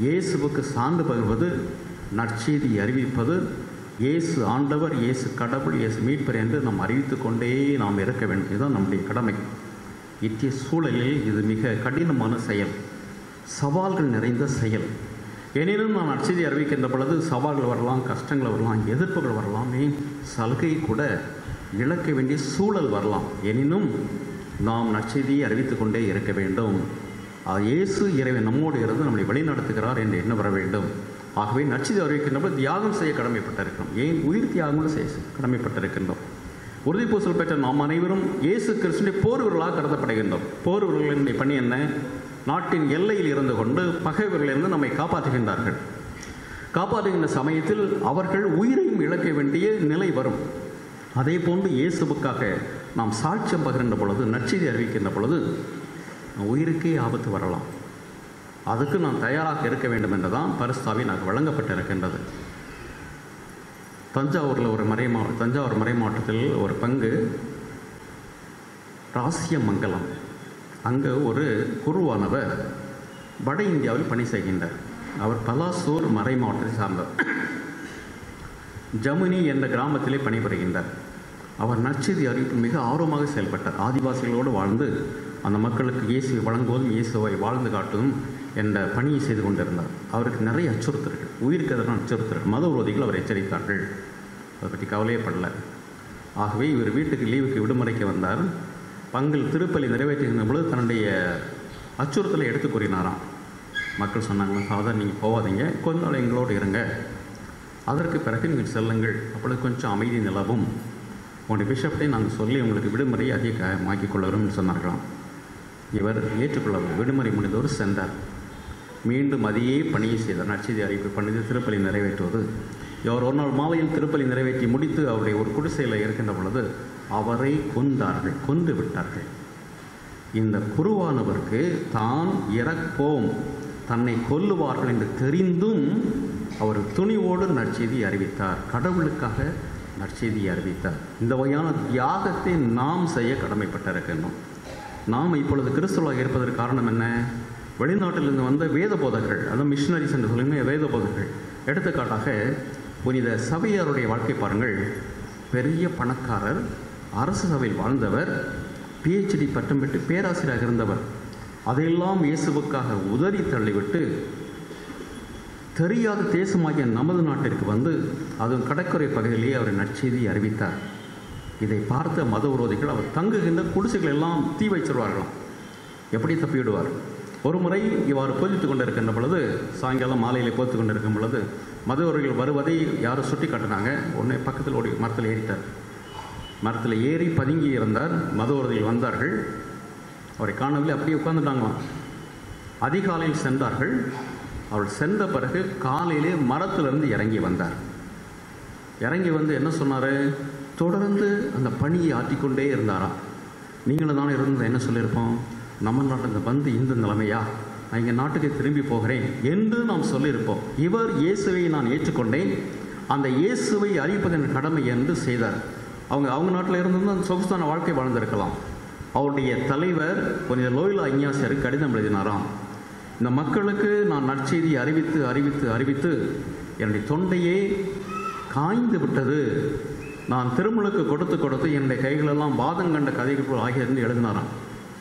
இயேசுவுக்கு சான்று பகிர்வது, நற்செய்தி அறிவிப்பது, இயேசு ஆண்டவர், இயேசு கடவுள், இயேசு மீட்பர் என்று நாம் அறிவித்து கொண்டே நாம் இருக்க வேண்டும். இதுதான் நம்முடைய கடமை. இத்திய சூழலில் இது மிக கடினமான செயல், சவால்கள் நிறைந்த செயல். எனினும் நாம் நற்செய்தி அறிவிக்கின்ற பொழுது சவால்கள் வரலாம், கஷ்டங்கள் வரலாம், எதிர்ப்புகள் வரலாம், சலுகை கூட இழக்க வேண்டிய சூழல் வரலாம். எனினும் நாம் நற்செய்தியை அறிவித்து கொண்டே இருக்க வேண்டும். இயேசு இறைவன் நம்மோடு இருந்து நம்மை வழிநடத்துகிறார் என்று எண்ண வர வேண்டும். ஆகவே நற்செய்தி அறிவிக்கின்ற தியாகம் செய்ய கடமைப்பட்டிருக்கிறோம். ஏன் உயிர் தியாகங்களும் செய்ய கடமைப்பட்டிருக்கின்றோம். உறுதிப்பூசல் பெற்ற நாம் அனைவரும் இயேசு கிறிஸ்துவின் போர் வீரர்களாக கருதப்படுகின்றோம். போர் வீரர்களினுடைய பணி என்ன? நாட்டின் எல்லையில் இருந்து கொண்டு பகைவர்களிலிருந்து நம்மை காப்பாற்றுகின்றார்கள். காப்பாற்றுகின்ற சமயத்தில் அவர்கள் உயிரையும் இழக்க வேண்டிய நிலை வரும். அதே போன்று இயேசுவுக்காக நாம் சாட்சியம் பகிர்கின்ற பொழுது, நற்செய்தி அறிவிக்கின்ற பொழுது உயிருக்கே ஆபத்து வரலாம். அதுக்கு நாம் தயாராக இருக்க வேண்டும் என்றுதான் பரிசுத்தாவி எனக்கு வழங்கப்பட்டிருக்கின்றது. தஞ்சாவூர் மறை மாவட்டத்தில் ஒரு பங்கு ராசியமங்கலம், அங்கே ஒரு குருவானவர் வட இந்தியாவில் பணி செய்கின்றார். அவர் பலாசூர் மறை மாவட்டத்தை சார்ந்தவர். ஜமுனி என்ற கிராமத்திலே பணிபுரிகின்றார். அவர் நற்செய்தி அறிவிப்பு மிக ஆர்வமாக செயல்பட்டார். ஆதிவாசிகளோடு வாழ்ந்து அந்த மக்களுக்கு இயேசுவை வழங்குவதும் இயேசுவை வாழ்ந்து காட்டுவதும் என்ற பணியை செய்து கொண்டிருந்தார். அவருக்கு நிறைய அச்சுறுத்தல்கள், உயிருக்கு எதிரான அச்சுறுத்தல்கள், மத விரோதிகள் அவர் எச்சரித்தார்கள். அதை பற்றி கவலையே படல. ஆகவே இவர் வீட்டுக்கு லீவுக்கு விடுமுறைக்கு வந்தார். பங்கில் திருப்பலி நிறைவேற்றுகின்ற பொழுது தன்னுடைய அச்சுறுத்தலை எடுத்து கூறினாராம். மக்கள் சொன்னாங்க, ஃபாதர் நீங்கள் போகாதீங்க, கொஞ்ச நாள் எங்களோடு இருங்க, அதற்கு பிறகு நீங்கள் செல்லுங்கள், அப்பொழுது கொஞ்சம் அமைதி நிலவும், உங்களுடைய பிஷப்டை நாங்கள் சொல்லி உங்களுக்கு விடுமுறையை அதிகமாக்கிக் கொள்கிறோம்னு சொன்னார்களாம். இவர் ஏற்றுக்கொள்ளவில்லை. விடுமுறை முடிந்தவர் சென்றார். மீண்டும் அதையே பணியை செய்தார். நற்செய்தி அறிவிப்பு பண்ணி திருப்பலி நிறைவேற்றுவது. இவர் ஒரு நாள் மாலையில் திருப்பலி நிறைவேற்றி முடித்து அவருடைய ஒரு குடிசையில் இருக்கின்ற பொழுது அவரை கொன்று விட்டார்கள். இந்த குருவானவருக்கு தான் இறப்போம், தன்னை கொல்லுவார்கள் என்று தெரிந்தும் அவர் துணிவோடு நற்செய்தி அறிவித்தார். கடவுளுக்காக நற்செய்தியை அறிவித்தார். இந்த வகையான தியாகத்தை நாம் செய்ய கடமைப்பட்டிருக்கின்றோம். நாம் இப்பொழுது கிறிஸ்துவாக இருப்பதற்கு காரணம் என்ன? வெளிநாட்டிலிருந்து வந்த வேத போதகர்கள், அதாவது மிஷினரிஸ் என்று சொல்லுங்க, வேத போதகர்கள். எடுத்துக்காட்டாக புனித சபையாருடைய வாழ்க்கை பாருங்கள். பெரிய பணக்காரர், அரசு சபையில் வாழ்ந்தவர், PhD பட்டம் பெற்று பேராசிரியராக இருந்தவர். அதையெல்லாம் இயேசுவுக்காக உதறி தள்ளிவிட்டு தெரியாத தேசமாகிய நமது நாட்டிற்கு வந்து அதுவும் கடற்கரை பகுதியிலேயே அவர் நற்செய்தியை அறிவித்தார். இதை பார்த்த மத விரோதிகள் அவர் தங்குகின்ற குடிசைகள் எல்லாம் தீ வைச்சிருவார்களாம். எப்படி தப்பிவிடுவார்? ஒரு முறை இவ்வாறு போதித்து கொண்டிருக்கின்ற பொழுது, சாயங்காலம் மாலையில் போதித்து கொண்டிருக்கும் பொழுது மதவர்கள் வருவதை யாரும் சுட்டி காட்டினாங்க. உடனே பக்கத்தில் ஓடி மரத்தில் ஏறிட்டார். மரத்தில் ஏறி பதுங்கி இருந்தார். மதவர்கள் வந்தார்கள், அவரை காணவில்லை, அப்படியே உட்கார்ந்துட்டாங்களாம். அதிகாலையில் சென்றார்கள். அவள் சென்ற பிறகு காலையிலே மரத்திலிருந்து இறங்கி வந்தார். இறங்கி வந்து என்ன சொன்னார்? தொடர்ந்து அந்த பணியை ஆற்றிக்கொண்டே இருந்தாராம். நீங்களும் தானே இருந்த என்ன சொல்லியிருப்போம்? நம்ம நாட்டில் வந்து இந்த நிலைமையா, நான் எங்கள் நாட்டுக்கு திரும்பி போகிறேன் என்று நாம் சொல்லியிருப்போம். இவர் இயேசுவை நான் ஏற்றுக்கொண்டேன், அந்த இயேசுவை அறிவிப்பதன் கடமை என்று செய்தார். அவங்க நாட்டில் இருந்து அந்த சொகுசான வாழ்க்கை வாழ்ந்திருக்கலாம். அவருடைய தலைவர் புனித லோயிலா இஞ்ஞாசியாருக்கு கடிதம் எழுதினாராம். இந்த மக்களுக்கு நான் நற்செய்தி அறிவித்து அறிவித்து அறிவித்து என்னுடைய தொண்டையே காய்ந்து விட்டது. நான் திருமுழுக்கு கொடுத்து என்னுடைய கைகளெல்லாம் வாதம் கண்ட கதைகள் ஆகியிருந்து எழுதினாராம்.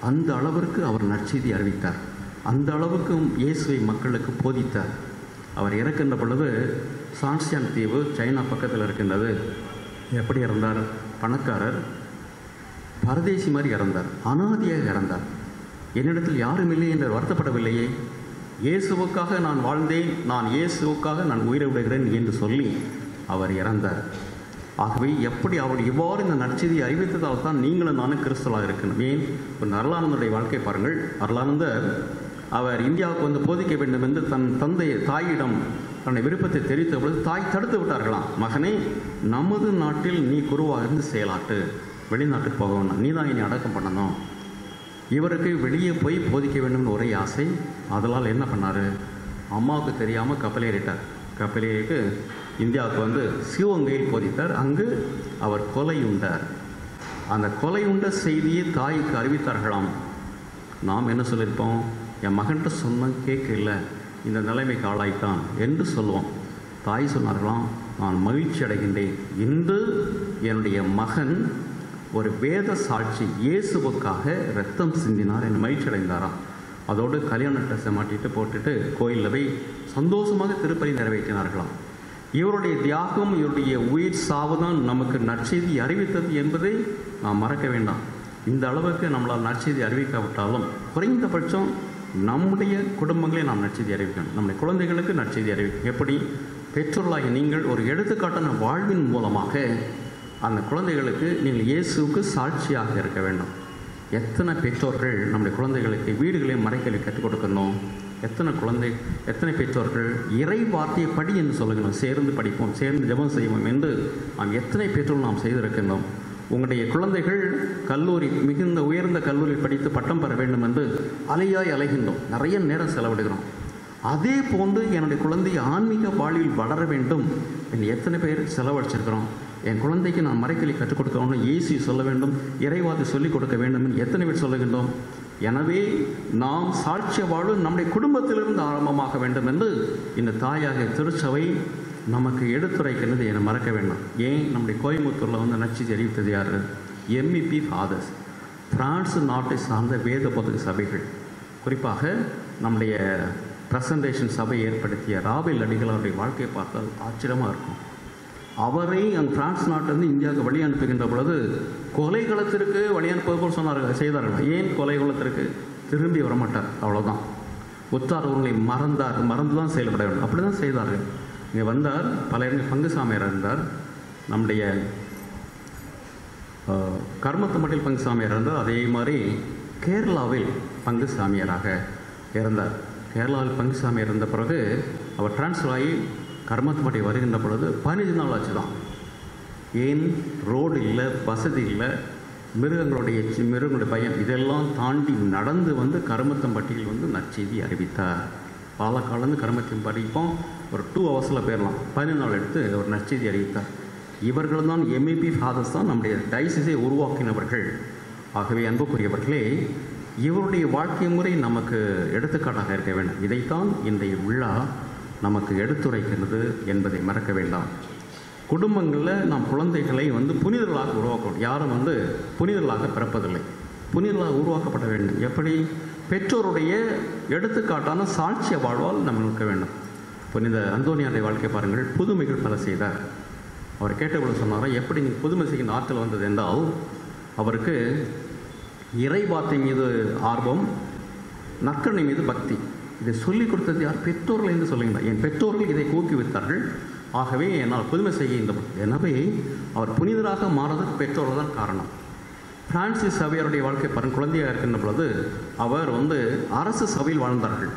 அந்த அளவிற்கு அவர் நற்செய்தி அறிவித்தார். அந்த அளவுக்கு இயேசுவை மக்களுக்கு போதித்தார். அவர் இறக்கின்ற பொழுது சான்சியான் தீவு சைனா பக்கத்தில் இருக்கின்றது. எப்படி இறந்தார்? பணக்காரர், பரதேசி மாதிரி இறந்தார், அனாதியாக இறந்தார். என்னிடத்தில் யாரும் இல்லை என்று வருத்தப்படவில்லையே. இயேசுவுக்காக நான் வாழ்ந்தேன், நான் இயேசுவுக்காக நான் உயிரை விடுகிறேன் என்று சொல்லி அவர் இறந்தார். ஆகவே எப்படி அவர் இவ்வாறு இந்த நற்செய்தியை அறிவித்ததால் தான் நீங்களும் நானும் கிறிஸ்துவாக இருக்கணும். ஏன்? ஒரு அருளானந்தருடைய வாழ்க்கை பாருங்கள். அருளானந்தர் அவர் இந்தியாவுக்கு வந்து போதிக்க வேண்டும் என்று தன் தாயிடம் தன்னுடைய விருப்பத்தை தெரிவித்த பொழுது தாய் தடுத்து விட்டார்களாம். மகனே, நமது நாட்டில் நீ குருவாக இருந்து செயலாட்டு, வெளிநாட்டுக்கு போக வேண்டாம், நீ தான் என்னை அடக்கம் பண்ணணும். இவருக்கு வெளியே போய் போதிக்க வேண்டும்னு ஒரே ஆசை. அதனால் என்ன பண்ணார்? அம்மாவுக்கு தெரியாமல் கப்பலேறிட்டார். கப்பலேறிட்டு இந்தியாவுக்கு வந்து சிவகங்கையில் போதித்தார். அங்கு அவர் கொலையுண்டார். அந்த கொலை உண்ட செய்தியை தாய்க்கு அறிவித்தார்களாம். நாம் என்ன சொல்லியிருப்போம்? என் மகன்கிட்ட சொன்ன கேட்கல, இந்த நிலைமைக்கு ஆளாய்த்தான் என்று சொல்லுவோம். தாய் சொன்னார்களாம், நான் மகிழ்ச்சி அடைகின்றேன், இன்று என்னுடைய மகன் ஒரு வேத சாட்சி இயேசுவுக்காக இரத்தம் சிந்தினார் என்று மகிழ்ச்சி அடைந்தாராம். அதோடு கல்யாண ட்ரெஸ்ஸை மாட்டிட்டு போட்டுட்டு கோயிலில் போய் சந்தோஷமாக திருப்பலி நிறைவேற்றினார்களாம். இவருடைய தியாகம், இவருடைய உயிர் சாவுதான் நமக்கு நற்செய்தி அறிவித்தது என்பதை நாம் மறக்க வேண்டாம். இந்த அளவுக்கு நம்மளால் நற்செய்தி அறிவிக்காவிட்டாலும் குறைந்தபட்சம் நம்முடைய குடும்பங்களை நாம் நற்செய்தி அறிவிக்கணும். நம்முடைய குழந்தைகளுக்கு நற்செய்தி அறிவிக்கணும். எப்படி? பெற்றோர்களாகி நீங்கள் ஒரு எடுத்துக்காட்டான வாழ்வின் மூலமாக அந்த குழந்தைகளுக்கு நீங்கள் இயேசுவுக்கு சாட்சியாக இருக்க வேண்டும். எத்தனை பெற்றோர்கள் நம்முடைய குழந்தைகளுக்கு வீடுகளையும் மறைக்கலை கற்றுக் கொடுக்கணும்? எத்தனை பெற்றோர்கள் இறை வார்த்தையை படி என்று சொல்லுகிறோம், சேர்ந்து படிப்போம், சேர்ந்து ஜெபம் செய்வோம் என்று நாம் எத்தனை பெற்றோர்கள் நாம் செய்திருக்கின்றோம்? உங்களுடைய குழந்தைகள் கல்லூரி, மிகுந்த உயர்ந்த கல்லூரியில் படித்து பட்டம் பெற வேண்டும் என்று அலையாய் அலைகின்றோம், நிறைய நேரம் செலவிடுகிறோம். அதே போன்று என்னுடைய குழந்தை ஆன்மீக வாழ்வில் வளர வேண்டும் என்று எத்தனை பேர் செலவழிச்சிருக்கிறோம்? என் குழந்தைக்கு நான் மறைக்கலை கற்றுக் கொடுக்கணும்னு இயேசு சொல்ல வேண்டும், இறைவாதை சொல்லிக் கொடுக்க வேண்டும் என்று எத்தனை பேர் சொல்லுகின்றோம்? எனவே நாம் சாட்சிய வாழ்வு நம்முடைய குடும்பத்திலிருந்து ஆரம்பமாக வேண்டும் என்று இந்த தாயாக திருச்சபை நமக்கு எடுத்துரைக்கிறது என மறக்க வேண்டாம். ஏன் நம்முடைய கோயம்புத்தூரில் வந்து நற்செய்தி அறிவித்தது யார்? MEP ஃபாதர்ஸ், பிரான்ஸ் நாட்டை சார்ந்த வேத போதக சபைகள். குறிப்பாக நம்முடைய பிரசன்டேஷன் சபை ஏற்படுத்திய ராபேல் அடிகளாருடைய வாழ்க்கையை பார்த்தால் ஆச்சரியமாக இருக்கும். அவரை அங்கே பிரான்ஸ் நாட்டிலிருந்து இந்தியாவுக்கு வழி அனுப்புகின்ற பொழுது கொலைகளத்திற்கு வழி அனுப்புவது போல் செய்தார்கள். ஏன் கொலைகளத்திற்கு? திரும்பி வரமாட்டார், அவ்வளோதான். உற்றார் உங்களை மறந்து தான் செயல்பட வேண்டும், அப்படி தான் செய்தார்கள். இங்கே வந்தார், பல இடங்கள் பங்கு சாமியார் இருந்தார். நம்முடைய கர்மத்தமட்டில் பங்கு சாமியார் இருந்தார். அதே மாதிரி கேரளாவில் பங்கு சாமியாராக இருந்தார். கேரளாவில் பங்கு சாமியார் இருந்த பிறகு அவர் டிரான்ஸ்ஃபர் ஆகி கர்மத்தமட்டை வருகின்ற பொழுது 15 நாள் ஆச்சு தான். ஏன்? ரோடு இல்லை, வசதி இல்லை, மிருகங்களுடைய பயம், இதெல்லாம் தாண்டி நடந்து வந்து கருமத்தம்பட்டியில் வந்து நற்செய்தி அறிவித்தார். பாலக்காலேருந்து கருமத்தம்பட்டிக்கும் ஒரு 2 ஹவர்ஸில் போயிடலாம். 15 நாள் எடுத்து ஒரு நற்செய்தி அறிவித்தார். இவர்கள் தான் MEP ஃபாதர்ஸ் தான் நம்முடைய டைசிஸை உருவாக்கினவர்கள். ஆகவே அன்புக்குரியவர்களே, இவருடைய வாழ்க்கை முறை நமக்கு எடுத்துக்காட்டாக இருக்க வேண்டும். இதைத்தான் இன்றைய விழா நமக்கு எடுத்துரைக்கிறது என்பதை மறக்க வேண்டாம். குடும்பங்களில் நாம் குழந்தைகளை வந்து புனிதர்களாக உருவாக்கணும். யாரும் வந்து புனிதர்களாக பிறப்பதில்லை, புனிதர்களாக உருவாக்கப்பட வேண்டும். எப்படி? பெற்றோருடைய எடுத்துக்காட்டான சாட்சிய வாழ்வால் நம்ம இருக்க வேண்டும். புனித அந்தோனியாருடைய வாழ்க்கை பாருங்கள், புதுமைகள் பல செய்தார். அவர் கேட்டபோது சொன்னாரா, எப்படி நீங்கள் புதுமை செய்கின்ற ஆற்றல் வந்தது என்றால், அவருக்கு இறைவார்த்தை மீது ஆர்வம், நற்கருணை மீது பக்தி. இதை சொல்லிக் கொடுத்தது யார்? பெற்றோர்கள் என்று சொல்லுகிறார். என் பெற்றோர்கள் இதை ஊக்குவித்தார்கள், ஆகவே என்னால் புதுமை செய்கின்ற. எனவே அவர் புனிதராக மாறுவதற்கு பெற்றோர்கள் தான் காரணம். பிரான்சிஸ் சபையாருடைய வாழ்க்கை பாருங்கள், குழந்தையாக இருக்கின்ற பொழுது அவர் வந்து அரசு சபையில் வாழ்ந்தார்கள்.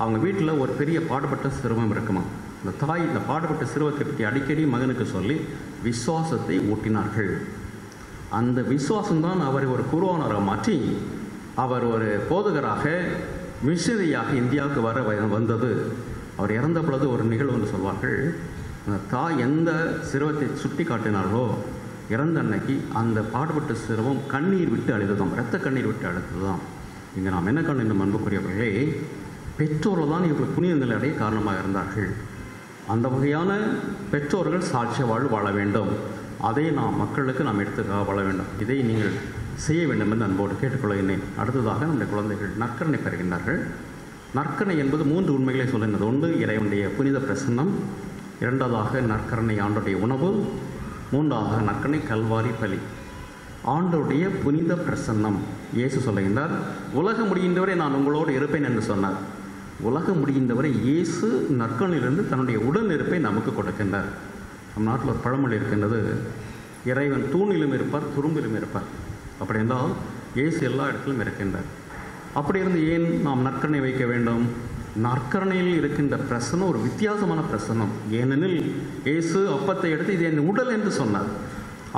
அவங்க வீட்டில் ஒரு பெரிய பாடுபட்ட சிறுவம் இருக்குமா. இந்த தாய் இந்த பாடுபட்ட சிறுவத்தை பற்றி அடிக்கடி மகனுக்கு சொல்லி விசுவாசத்தை ஊட்டினார்கள். அந்த விசுவாசம்தான் அவரை ஒரு குருவானராக மாற்றி அவர் ஒரு போதகராக, மிஷனரியாக இந்தியாவுக்கு வந்தது. அவர் இறந்த பொழுது ஒரு நிகழ்வு என்று சொல்வார்கள். அந்த தாய் எந்த சிறுவத்தை சுட்டி காட்டினார்களோ இறந்த அன்னைக்கு அந்த பாடுபட்ட சிறுவம் கண்ணீர் விட்டு அழுதுதான், இரத்த கண்ணீர் விட்டு அழுதுதான். இங்கே நாம் என்ன கண்டு அன்புக்குரியவர்களே, பெற்றோர்கள் தான் இவர்கள் புனித நிலையடைய காரணமாக இருந்தார்கள். அந்த வகையான பெற்றோர்கள் சாட்சிய வாழ்வு வாழ வேண்டும். அதை நாம் மக்களுக்கு நாம் எடுத்து வாழ வேண்டும். இதை நீங்கள் செய்ய வேண்டும் என்று அன்போடு கேட்டுக்கொள்கிறேன். அடுத்ததாக நம்முடைய குழந்தைகள் நற்கருணை பெறுகின்றார்கள். நற்கருணை என்பது 3 உண்மைகளை சொல்லுகிறது. ஒன்று, இறைவனுடைய புனித பிரசன்னம். இரண்டாவதாக நற்கருணை ஆண்டுடைய உணவு. மூன்றாவதாக நற்கருணை கல்வாரி பலி. ஆண்டோடைய புனித பிரசன்னம் இயேசு சொல்லுகின்றார், உலகம் முடிகின்றவரை நான் உங்களோடு இருப்பேன் என்று சொன்னார். உலகம் முடிகின்றவரை இயேசு நற்கருணையிலிருந்து தன்னுடைய உடல் இருப்பை நமக்கு கொடுக்கின்றார். நம் நாட்டில் ஒரு பழமொழி இருக்கின்றது, இறைவன் தூணிலும் இருப்பார், துரும்பிலும் இருப்பார். அப்படி என்றால் இயேசு எல்லா இடத்திலும் இருக்கின்றார். அப்படி இருந்து ஏன் நாம் நற்கருணை வைக்க வேண்டும்? நற்கருணையில் இருக்கின்ற பிரசனம் ஒரு வித்தியாசமான பிரசனம். ஏனெனில் இயேசு அப்பத்தை எடுத்து இது என் உடல் என்று சொன்னார்.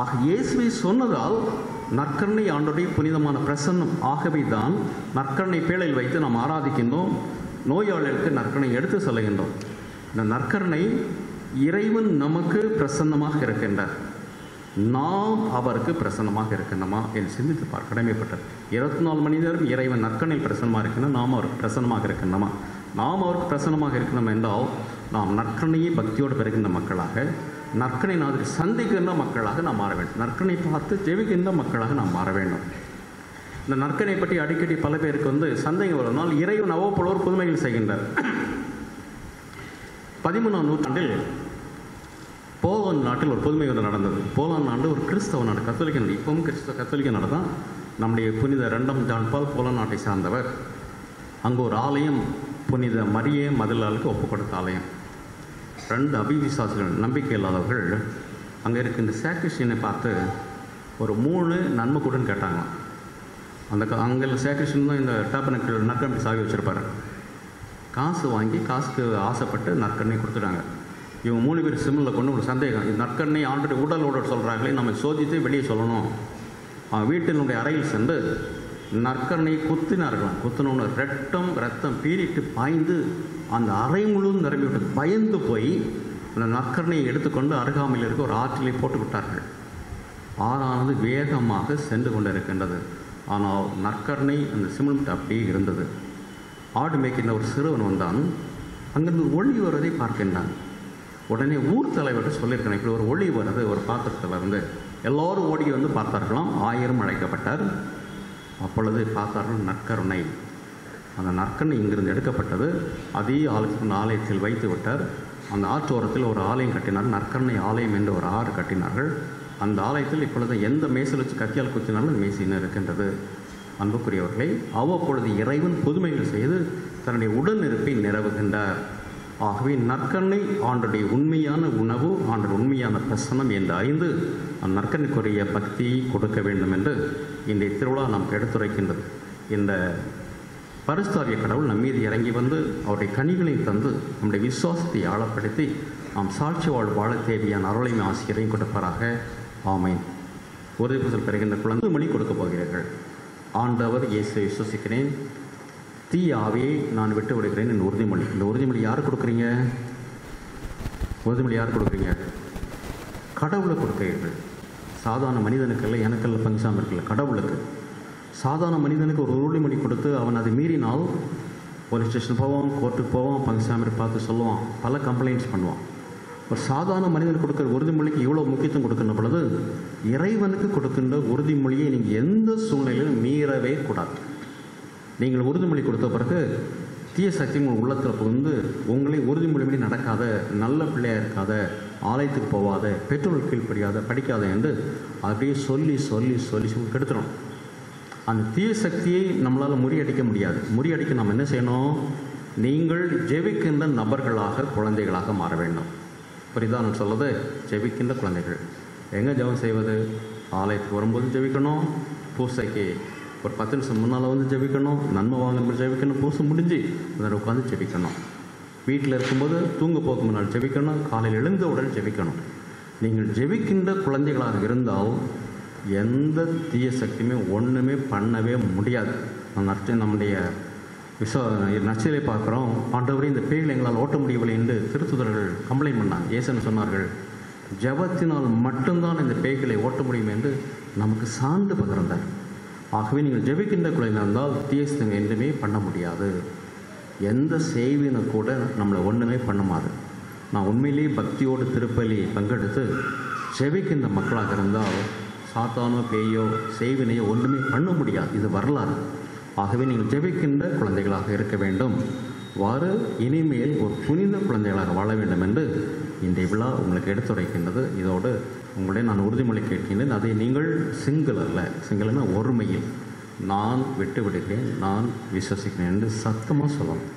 ஆக இயேசுவை சொன்னதால் நற்கருணை ஆண்டோடைய புனிதமான பிரசன்னம். ஆகவே தான் நற்கருணை பேழையில் வைத்து நாம் ஆராதிக்கின்றோம். நோயாளிகளுக்கு நற்கருணை எடுத்து செல்கின்றோம். இந்த நற்கருணை இறைவன் நமக்கு பிரசன்னமாக இருக்கின்றார். நாம் அவருக்கு பிரசன்னமாக இருக்கணுமா என்று சிந்தித்து பார்க்க கடமைப்பட்டது. 24 மணி நேரம் இறைவன் நற்கண்ணில் பிரசன்னமாக இருக்கணும், நாம் அவருக்கு பிரசன்னமாக இருக்கணுமா? நாம் அவருக்கு பிரசன்னமாக இருக்கணும் என்றால் நாம் நற்கண்ணையை பக்தியோடு பெறுகின்ற மக்களாக, நற்கனை நாதிரி சந்திக்கின்ற மக்களாக நாம் மாற வேண்டும். நற்கனை பார்த்து ஜெபிக்கின்ற மக்களாக நாம் மாற வேண்டும். இந்த நற்கனை பற்றி அடிக்கடி பல பேருக்கு சந்தேகம் வருவதால் இறைவன் அவ்வப்போல ஒரு புதுமைகள் செய்கின்றார். 13ஆம் நூற்றாண்டில் போலந்து நாட்டில் ஒரு புதுமை நடந்தது. போலந்து நாடு ஒரு கிறிஸ்தவ நாடு, கத்தோலிக்க நாடு. இப்பவும் கத்தோலிக்க நாடு தான். நம்முடைய புனித 2ஆம் ஜான் பால் போலந்து நாட்டை சார்ந்தவர். அங்கு ஒரு ஆலயம் புனித மரியே மதலாளுக்கு ஒப்பு கொடுத்த ஆலயம். 2 அபிவிசுவாசிகள், நம்பிக்கை இல்லாதவர்கள் அங்கே இருக்கின்ற சேக்ரிஸ்டியனை பார்த்து ஒரு 3 நன்மை கூடன்னு கேட்டாங்களாம். அங்கே சேக்ரிஸ்டியன் தான் இந்த டாப்பனக்கில் நற்கண்ணை சாவி வச்சுருப்பார். காசு வாங்கி காசுக்கு ஆசைப்பட்டு நற்கண்ணை கொடுத்துட்டாங்க. இவங்க 3 பேர் சிம்மில் கொண்டு ஒரு சந்தேகம், இது நற்கண்ணை ஆல்ரெடி உடலோட சொல்கிறாங்களே, நம்ம சோதித்து வெளியே சொல்லணும். வீட்டினுடைய அறையில் சென்று நற்கண்ணை குத்தினார்களாம். குத்தினோன்னு ரத்தம் பீறிட்டு பாய்ந்து அந்த அறை முழுவதும் நிரம்பிவிட்டு பயந்து போய் அந்த நற்கரணையை எடுத்துக்கொண்டு அருகாமையில் இருக்க ஒரு ஆற்றிலே போட்டு விட்டார்கள். ஆறானது வேகமாக சென்று கொண்டு இருக்கின்றது. ஆனால் நற்கரணை அந்த சிமெண்ட் அப்படியே இருந்தது. ஆடு மேய்க்கின்ற ஒரு சிறுவன் வந்தான். அங்கிருந்து ஒளி வருவதை பார்க்கின்றான். உடனே ஊர் தலைவர்கிட்ட சொல்லியிருக்கேன், இப்படி ஒரு ஒளி வருது ஒரு பாத்திரத்தில் இருந்து. எல்லோரும் ஓடி வந்து பார்த்தார்களாம். 1000 அழைக்கப்பட்டார். அப்பொழுது பார்த்தார்கள் நற்கருணை. அந்த நற்கருணை இங்கிருந்து எடுக்கப்பட்டது. அதே ஆலயத்தில் வைத்து விட்டார். அந்த ஆற்றோரத்தில் ஒரு ஆலயம் கட்டினார். நற்கருணை ஆலயம் என்று ஒரு ஆறு கட்டினார்கள். அந்த ஆலயத்தில் இப்பொழுது எந்த மேசில் வச்சு கத்தியால் குத்தினாலும் அந்த மேசின்னு இருக்கின்றது. அன்புக்குரியவர்களை, அவ்வப்பொழுது இறைவன் புதுமைகள் செய்து தன்னுடைய உடனிருப்பை நிரவுகின்றார். ஆகவே நற்கருணை ஆண்டுடைய உண்மையான உணவு, ஆண்டுடைய உண்மையான பிரசனம் என்று அறிந்து அந்த நற்கருணைக்குரிய பக்தியை கொடுக்க வேண்டும் என்று இன்றைய திருவிழா நமக்கு எடுத்துரைக்கின்றது. இந்த பரிசுத்தாவிய கடவுள் நம் மீது இறங்கி வந்து அவருடைய கனிகளை தந்து நம்முடைய விசுவாசத்தை ஆழப்படுத்தி நாம் சாட்சி வாழ தேவையான அருளைமை ஆசிரியரையும் கொடுப்பாராக. ஆமேன். உறுதிப்புதல் பெறுகின்ற குழந்தை மொழி கொடுக்கப் போகிறீர்கள். ஆண்டவர் இயேசுவை விசுவசிக்கிறேன், தீய ஆவியை நான் விட்டு விடுகிறேன் என் உறுதிமொழி. இந்த உறுதிமொழி யார் கொடுக்குறீங்க? உறுதிமொழி யார் கொடுக்குறீங்க? கடவுளை கொடுக்கிறீர்கள். சாதாரண மனிதனுக்கல்ல, எனக்கல்ல, பங்குசாமி இருக்குல்ல, கடவுளுக்கு. சாதாரண மனிதனுக்கு ஒரு உறுதிமொழி கொடுத்து அவன் அதை மீறினால் போலீஸ் ஸ்டேஷன் போவான், கோர்ட்டுக்கு போவான், பங்குசாமி பார்த்து சொல்லுவான், பல கம்ப்ளைண்ட்ஸ் பண்ணுவான். ஒரு சாதாரண மனிதனுக்கு கொடுக்குற உறுதிமொழிக்கு இவ்வளோ முக்கியத்துவம் கொடுக்கின்ற பொழுது இறைவனுக்கு கொடுக்கின்ற உறுதிமொழியை நீங்கள் எந்த சூழ்நிலையிலும் மீறவே கூடாது. நீங்கள் உறுதிமொழி கொடுத்த பிறகு தீய சக்தி உங்கள் உள்ளத்தில் புகுந்து உங்களை உறுதிமொழிபடி நடக்காத, நல்ல பிள்ளையாக இருக்காத, ஆலயத்துக்கு போகாத, பெற்றோர்கள் கீழ்ப்படியாத, படிக்காத என்று அப்படியே சொல்லி சொல்லி சொல்லி கெடுத்துடும். அந்த தீய சக்தியை நம்மளால் முறியடிக்க முடியாது. முறியடிக்க நாம் என்ன செய்யணும்? நீங்கள் ஜெபிக்கின்ற நபர்களாக, குழந்தைகளாக மாற வேண்டும். புரியுதா நான் சொல்லுது? ஜெபிக்கின்ற குழந்தைகள். எங்கே ஜெபம் செய்வது? ஆலயத்துக்கு வரும்போது ஜெபிக்கணும், பூசைக்கு ஒரு 10 நிமிஷம் முன்னால் வந்து ஜெபிக்கணும், நன்மை வாங்கும்போது ஜெபிக்கணும், பூசை முடிஞ்சு அதில் உட்காந்து ஜெபிக்கணும், வீட்டில் இருக்கும்போது தூங்க போக்கு முன்னால் ஜெபிக்கணும், காலையில் எழுந்த உடனே ஜெபிக்கணும். நீங்கள் ஜெபிக்கின்ற குழந்தைகளாக இருந்தால் எந்த தீய சக்தியுமே ஒன்றுமே பண்ணவே முடியாது. நம்முடைய நச்சிலை பார்க்குறோம், ஆண்டவரே இந்த பேய்களை எங்களால் ஓட்ட முடியவில்லை என்று திருத்துதர்கள் கம்ப்ளைண்ட் பண்ணாங்க. ஏசன்னு சொன்னார்கள், ஜபத்தினால் மட்டும்தான் இந்த பேய்களை ஓட்ட முடியும் என்று நமக்கு சான்று பகிர்ந்தார். ஆகவே நீங்கள் ஜெபிக்கின்ற குழந்தை இருந்தால் தீயஸ்தங்க எதுவுமே பண்ண முடியாது. எந்த செய்வினை கூட நம்மளை ஒன்றுமே பண்ணுமாது. நான் உண்மையிலேயே பக்தியோடு திருப்பலி பங்கெடுத்து ஜெபிக்கின்ற மக்களாக இருந்தால் சாத்தானோ பேயோ செய்வினையோ ஒன்றுமே பண்ண முடியாது. இது வரலாறு. ஆகவே நீங்கள் ஜெபிக்கின்ற குழந்தைகளாக இருக்க வேண்டும். வாறு இனிமேல் ஒரு புனித குழந்தைகளாக வாழ வேண்டும் என்று இன்றைய விழா உங்களுக்கு எடுத்துரைக்கின்றது. இதோடு உங்களுடைய நான் உறுதிமொழி கேட்கின்றேன். அதை நீங்கள் சிங்கிள் அல்ல, சிங்கிள்னா ஒருமையில் நான் விட்டு விடுகிறேன், நான் விசுவசிக்கிறேன் என்று சத்தமாக சொல்லணும்.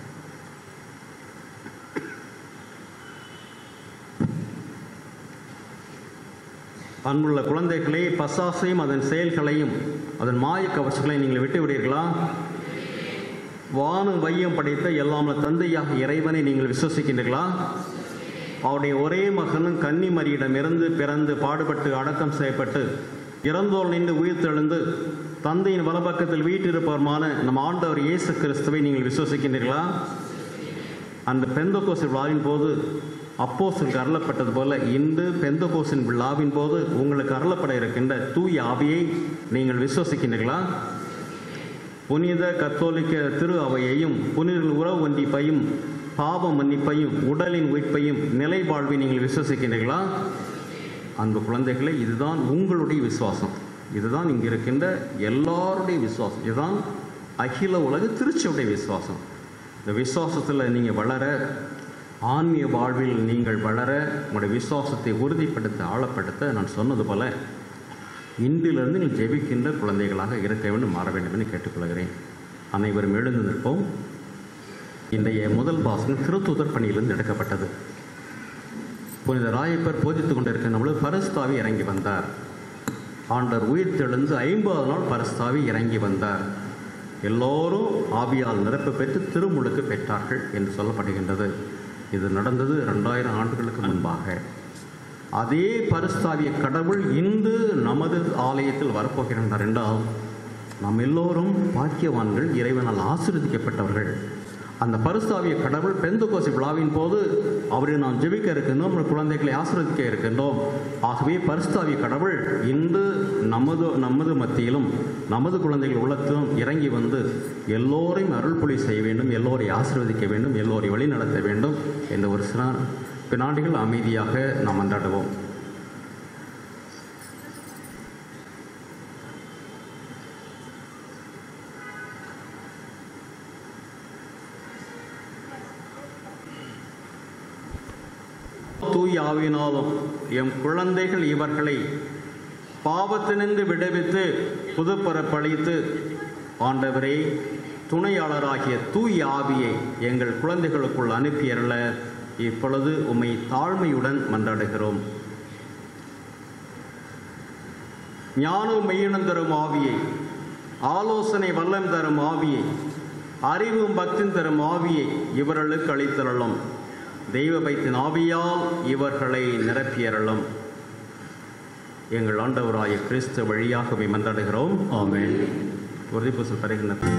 அன்புள்ள குழந்தைகளை, பசாசையும் அதன் செயல்களையும் அதன் மாய கவர்ச்சிகளையும் நீங்கள் விட்டு விடுவீர்களா? வானு வையம் படைத்த எல்லாம தந்தையாக இறைவனை நீங்கள் விசுவசிக்கின்றீர்களா? அவருடைய ஒரே மகனும் கன்னிமரியிடமிருந்து பிறந்து பாடுபட்டு அடக்கம் செய்யப்பட்டு இறந்தோல் நின்று உயிர்த்தெழுந்து தந்தையின் வலப்பக்கத்தில் வீட்டிருப்பவருமான நம் ஆண்டவர் இயேசு கிறிஸ்துவை நீங்கள் விசுவசிக்கின்றீர்களா? அந்த பெந்தகோஸ்து விழாவின் போது அப்போஸ்தலருக்கு அருளப்பட்டது போல இன்று பெந்தகோஸ்தின் விழாவின் போது உங்களுக்கு அருளப்பட இருக்கின்ற தூய ஆவியை நீங்கள் விசுவசிக்கின்றீர்களா? புனித கத்தோலிக்க திரு அவையையும் புனிதர்கள் உறவு ஒன்றிப்பையும் பாவ மன்னிப்பையும் உடலின் உயிர்ப்பையும் நிலைவாழ்வை நீங்கள் விசுவசிக்கின்றீர்களா? அன்பு குழந்தைகளே, இதுதான் உங்களுடைய விசுவாசம். இதுதான் இங்கே இருக்கின்ற எல்லாருடைய விசுவாசம். இதுதான் அகில உலக திருச்சபையுடைய விசுவாசம். இந்த விசுவாசத்தில் நீங்கள் வளர, ஆன்மீக வாழ்வில் நீங்கள் வளர, உங்களுடைய விசுவாசத்தை உறுதிப்படுத்த, ஆழப்படுத்த நான் சொன்னது போல இன்றிலிருந்து நீங்கள் ஜெபிக்கின்ற குழந்தைகளாக இருக்க வேண்டும், மாற வேண்டும் என்று கேட்டுக்கொள்கிறேன். அனைவரும் எழுந்து நிற்போம். இன்றைய முதல் வாசகம் திருத்தூதர் பணியிலிருந்து எடுக்கப்பட்டது. புனித ராயப்பர் போதித்துக் கொண்டிருக்கின்ற பொழுது பரிசுத்தாவி இறங்கி வந்தார். ஆண்டவர் உயிர் தெழுந்து 50வது நாள் பரிசுத்தாவி இறங்கி வந்தார். எல்லோரும் ஆவியால் நிரப்பு பெற்று திருமுழுக்கு பெற்றார்கள் என்று சொல்லப்படுகின்றது. இது நடந்தது 2000 ஆண்டுகளுக்கு முன்பாக. அதே பரிசுத்தாவிய கடவுள் இன்று நமது ஆலயத்தில் வரப்போகின்றார் என்றால் நாம் எல்லோரும் பாக்கியவான்கள், இறைவனால் ஆசீர்வதிக்கப்பட்டவர்கள். அந்த பரிசுத்தாவிய கடவுள் பெந்தகோஸ்து விழாவின் போது அவரை நாம் ஜெபிக்க இருக்கின்றோம், நம்ம குழந்தைகளை ஆசீர்வதிக்க இருக்கின்றோம். ஆகவே பரிசுத்தாவிய கடவுள் இன்று நமது மத்தியிலும் நமது குழந்தைகள் உள்ளத்திலும் இறங்கி வந்து எல்லோரையும் அருள்பொழி செய்ய வேண்டும், எல்லோரையும் ஆசீர்வதிக்க வேண்டும், எல்லோரையும் வழி நடத்த வேண்டும் என்ற ஒரு சில வினாடிகள் அமைதியாக நாம் அன்றாடுவோம். தூய ஆவியினாலும் எம் குழந்தைகள் இவர்களை பாவத்தினின்று விடுவித்து புதுப்பிறப்பளித்து ஆண்டவரே துணையாளராகிய தூய ஆவியை எங்கள் குழந்தைகளுக்குள் அனுப்பியருள இப்பொழுது உம்மை தாழ்மையுடன் மன்றாடுகிறோம். ஞானம் மெய்யினம் தரும் ஆவியை, ஆலோசனை வல்லம் தரும் ஆவியை, அறிவும் பக்தியும் தரும் ஆவியை இவர்களுக்கு அளித்தருளும். தெய்வ பக்தியின் ஆவியால் இவர்களை நிரப்பியருளும். எங்கள் ஆண்டவராய கிறிஸ்து வழியாகவே மன்றாடுகிறோம். ஆமென். உறுதிப்பூசல் பெறுகின்ற தூய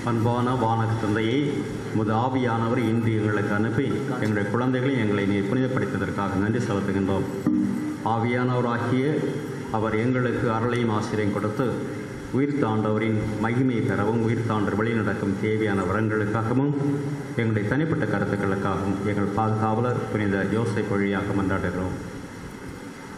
அன்பான வானக தந்தையே, உமது ஆவியானவர் இன்று எங்களுக்கு அனுப்பி எங்களுடைய குழந்தைகளை எங்களை நீர் புனிதப்படுத்தியதற்காக நன்றி செலுத்துகின்றோம். ஆவியானவராகிய அவர் எங்களுக்கு அருளையும் ஆசிரியம் கொடுத்து உயிர்த்தாண்டவரின் மகிமை பெறவும் உயிர்த்தாண்டவர் வழி நடக்கும் தேவையான வரங்களுக்காகவும் எங்களுடைய தனிப்பட்ட கருத்துக்களுக்காகவும் எங்கள் பாதுகாவலர் புனித யோசேப் வழியாக மன்றாடுகிறோம்.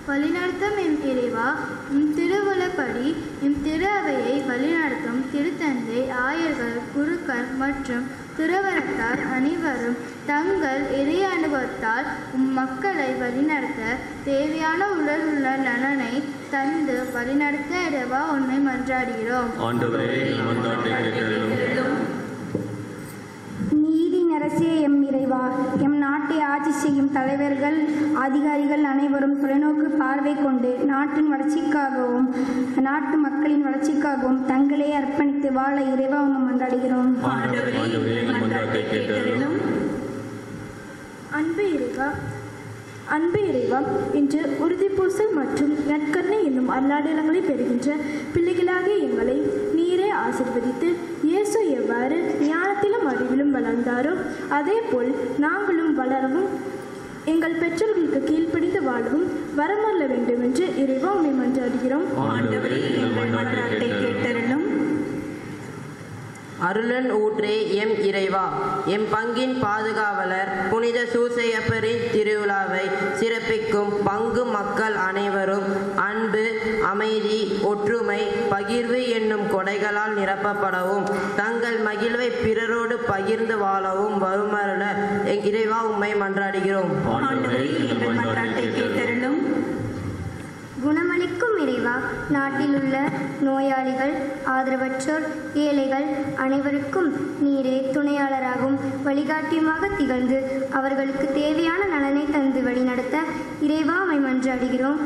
வழிநடத்தும் எம் இறைவா, உம் திருவுளப்படி எம் திரு அவையை வழிநடத்தும் திருத்தந்தை, ஆயர்கள், குருக்கள் மற்றும் துறவரத்தார் அனைவரும் தங்கள் இறை அனுபவத்தால் உம் மக்களை வழிநடத்த தேவையான உடல் உள்ள நலனை தந்து வழிநடத்த இறைவா உன்னை மன்றாடுகிறோம். நீதி நரசே எம் இறைவா, எம் நாட்டை ஆட்சி செய்யும் தலைவர்கள், அதிகாரிகள் அனைவரும் தொலைநோக்கு பார்வை கொண்டு நாட்டின் வளர்ச்சிக்காகவும் நாட்டு மக்களின் வளர்ச்சிக்காகவும் தங்களே அர்ப்பணித்து வாழ இறைவா உன்னை மன்றாடுகிறோம். அன்பு இறைவா, இன்று உறுதிப்பூசல் மற்றும் நற்கருணை என்னும் அருளாடலங்களை பெறுகின்ற பிள்ளைகளாக எங்களை நீரே ஆசீர்வதித்து இயேசு எவ்வாறு ஞானத்திலும் அறிவிலும் வளர்ந்தாரோ அதேபோல் நாங்களும் வளரவும் எங்கள் பெற்றோர்களுக்கு கீழ்ப்படிந்து வாழவும் வரமல்ல வேண்டும் என்று இறைவா உம்மை மன்றாடுகிறோம். அருளன் ஊற்றே எம் இறைவா, எம் பங்கின் பாதுகாவலர் புனித சூசையப்பரின் திருவிழாவை சிறப்பிக்கும் பங்கு மக்கள் அனைவரும் அன்பு, அமைதி, ஒற்றுமை, பகிர்வு என்னும் கொடைகளால் நிரப்பப்படவும் தங்கள் மகிழ்வை பிறரோடு பகிர்ந்து வாழவும் வருமருள இறைவா உம்மை மன்றாடுகிறோம். குணமளிக்கும் இறைவா, நாட்டில் உள்ள நோயாளிகள், ஆதரவற்றோர், ஏழைகள் அனைவருக்கும் நீரே துணையாளராகவும் வழிகாட்டியுமாக திகழ்ந்து அவர்களுக்கு தேவையான நலனை தந்து வழிநடத்த இறைவா உம்மை மன்றாடுகிறோம்.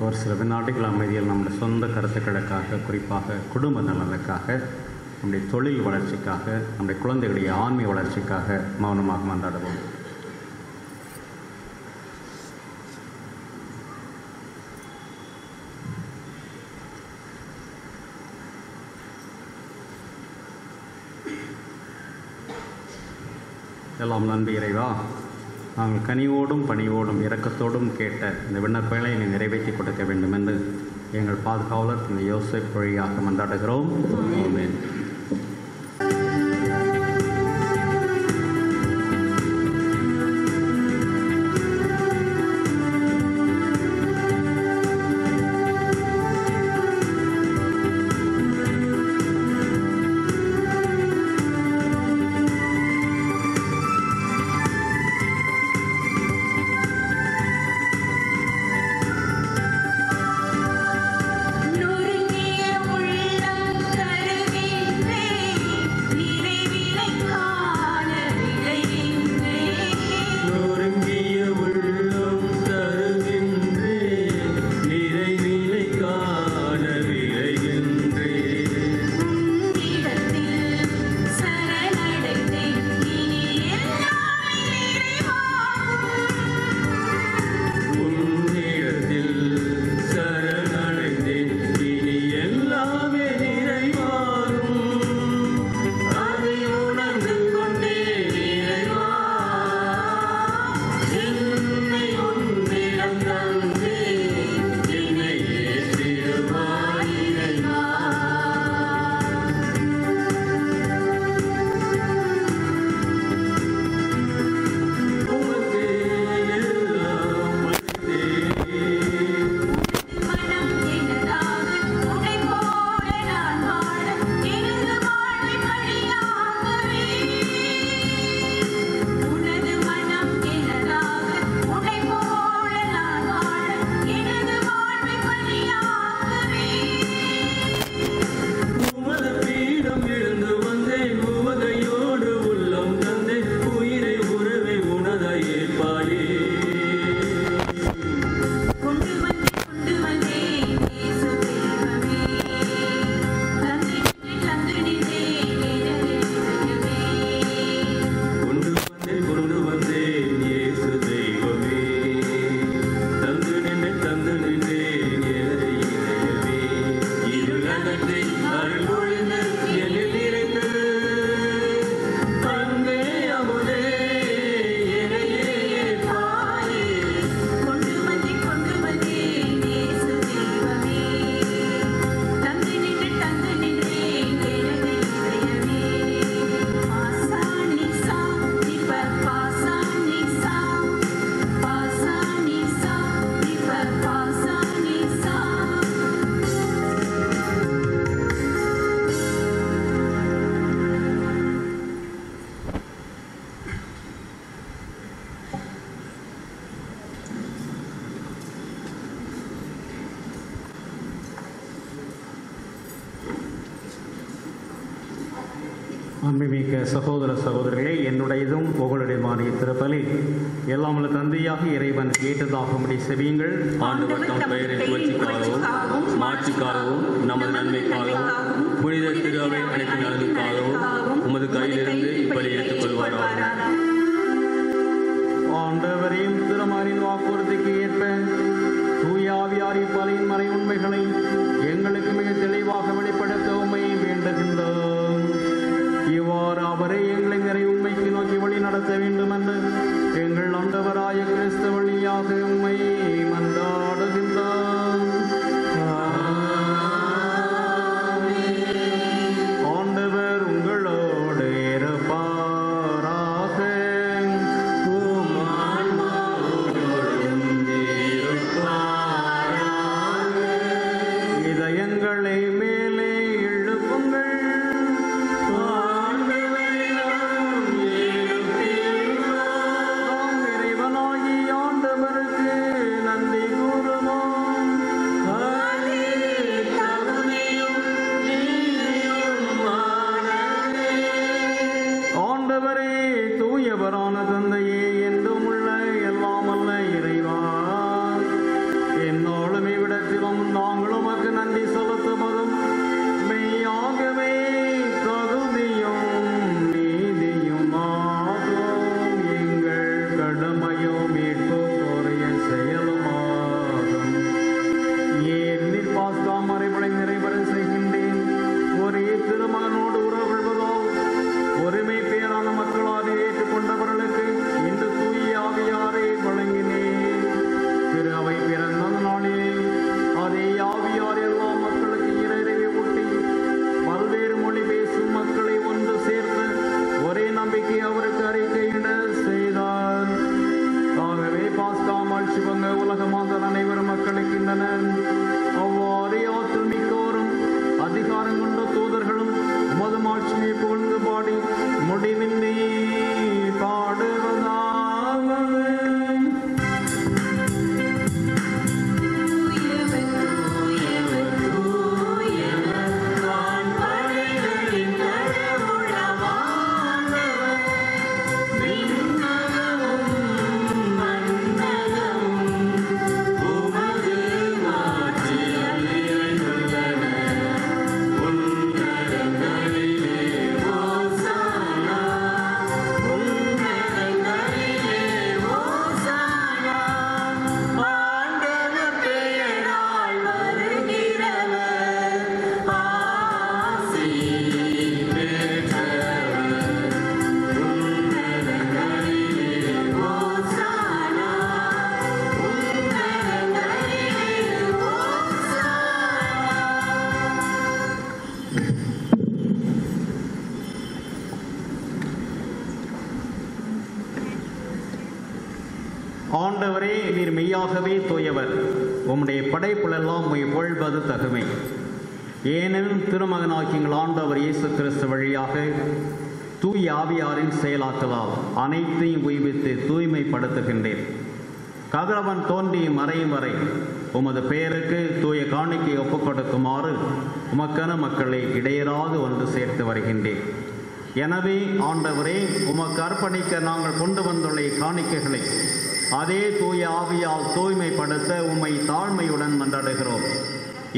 ஒரு சில வினாடிகள் அமைதியில் நம்முடைய சொந்த கருத்துக்களுக்காக, குறிப்பாக குடும்ப நலனுக்காக, நம்முடைய தொழில் வளர்ச்சிக்காக, நம்முடைய குழந்தைகளுடைய ஆன்மீக வளர்ச்சிக்காக மௌனமாக மன்றாடுவோம். எல்லாம் நன்றி இறைவா, நாங்கள் கனிவோடும் பணிவோடும் இரக்கத்தோடும் கேட்ட இந்த விண்ணப்பங்களை நீ நிறைவேற்றி கொடுக்க வேண்டும் என்று எங்கள் பாதுகாவலர் இந்த யோசேப் வழியாக மன்றாடுகிறோம். ஆமென். நொறுங்கிய உள்ளம் கருவி அருள்பொழிந்து என்னில் நிறைந்து அன்பே அமுதே என்னையே ஏற்பாயே. கொண்டு வந்தே நேசு தெய்வமே, தந்து நின்றேன் எனது இதயமே. பாசானிசா இப்ப பாசானிசா, பாசானிசா இப்ப பாசானிசா. அன்புமிக்க சகோதர சகோதரிகளே, என்னுடையதும் உங்களுடையமான திருப்பலி எல்லாம் உள்ள தந்தையாக இறைவன் கேட்டதாகும்படி செவியுங்கள். ஆண்டவர் தம் பெயரின் புகழ்ச்சிக்காகவும் மாட்சிக்காகவும் நமது நன்மைக்காகவும் புனித திரு அவை அனைத்து நலனுக்காகவும் உமது கையிலிருந்து இப்படி ஏற்றுக்கொள்வாராக. ஆண்டவரையும் திருமகனின் வாக்குறுதிக்கு ஏற்ப தூயாவியாரி பலியின் மறை உண்மைகளை எங்களுக்கு மிக தெளிவாக வெளிப்படுத்த உம்மை வேண்டுகின்றோம். இவ்வாறு அவரை எங்களை நிறை உண்மைக்கு நோக்கி வழி நடத்த வேண்டும் என்று எங்கள் ஆண்டவராய கிறிஸ்து வழியாக உம்மை மன்றாடுகின்றோம். ஆண்டவர் உங்களோடு இருப்பாராக. இதயங்களை மேலே எழுப்புங்கள். நாம் இறைவனாகி ஆண்டவருக்கு நன்றி கூறுவோம். ஆண்டவரே, தூயவரான தந்தையே, என்றும் உள்ள எல்லாம் அல்ல இறைவா, என்னோடும் இவ்விடத்திலும் நாங்கள் உமக்கு நன்றி செலுத்துவதும் மெய்யாகவே தகுதியும் நீதியும் ஆகும். எங்கள் கடமையும் மீட்பு கோரிய செயலுமாகும். ஏனெனில் பாஸ்கா மறைபடை நிறைவேற செய்கின்றேன். ஒரே திருமகனோடு உறவு கொள்வதால் ஒருமை பேரான மக்களால் ஏற்றுக்கொண்டவர்களுக்கு இன்று தூய ஆவியாரை வழங்கினேன். திரு அவை பிறந்த நாளிலே அதே ஆவியார் எல்லா மக்களுக்கு இறையை ஊட்டி பல்வேறு மொழி பேசும் மக்களை ஒன்று சேர்த்து ஒரே நம்பிக்கை அவருக்கு அறிக்கையிட செய்தார். ஆகவே பாஸ்கா மாட்சி பங்க உலக மாந்தர் அனைவரும் மக்களுக்கின்றனர். அவ்வாறே ஆற்றல் மிக்கோரும் அதிகாரம் கொண்ட தூதர்களும் உமது மாட்சியை புகழ்ந்து பாடி முடிவின்றி பாடுவதாவது. ஆண்டவரே, நீர் மெய்யாகவே தூயவர். உம்முடைய படைப்புலெல்லாம் உம்மை புகழ்வது தகுமை. ஏனெனில் திருமகனாகிய எங்கள் ஆண்டவர் இயேசு கிறிஸ்து வழியாக தூய ஆவியாரின் செயலாற்றலால் அனைத்தையும் உய்வித்து தூய்மைப்படுத்துகின்றேன். கதிரவன் தோன்றி மறையும் வரை உமது பெயருக்கு தூய காணிக்கை ஒப்புக் கொடுக்குமாறு உமக்கென மக்களை இடையராது ஒன்று சேர்த்து வருகின்றேன். எனவே ஆண்டவரே, உமக்கு அர்ப்பணிக்க நாங்கள் கொண்டு வந்துள்ள காணிக்கைகளை அதே தூய ஆவியால் தூய்மைப்படுத்த உம்மை தாழ்மையுடன் மன்றாடுகிறோம்.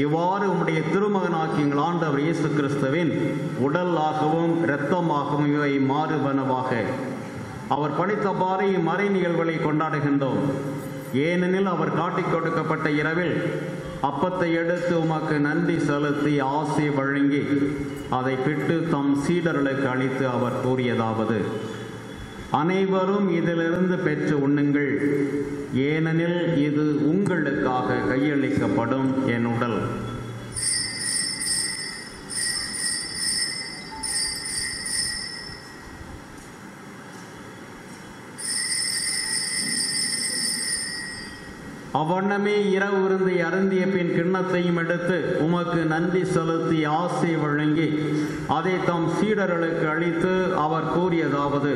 இவ்வாறு உம்முடைய திருமகனாகிய எங்கள் ஆண்டவர் இயேசு கிறிஸ்துவின் உடலாகவும் இரத்தமாகவும் இவை மாறுபனவாக அவர் பணித்தவாறு இம்மறை நிகழ்வுகளை கொண்டாடுகின்றோம். ஏனெனில் அவர் காட்டிக் கொடுக்கப்பட்ட இரவில் அப்பத்தை எடுத்து உமக்கு நன்றி செலுத்தி ஆசி வழங்கி அதை பிட்டு தம் சீடர்களுக்கு அளித்து அவர் கூறியதாவது: அனைவரும் இதிலிருந்து பெற்று உண்ணுங்கள், ஏனெனில் இது உங்களுக்காக கையளிக்கப்படும் என் உடல். அவ்வண்ணமே இரவு விருந்தை அருந்திய பின் கிண்ணத்தையும் எடுத்து உமக்கு நன்றி செலுத்தி ஆசி வழங்கி அதை தம் சீடர்களுக்கு அளித்து அவர் கூறியதாவது: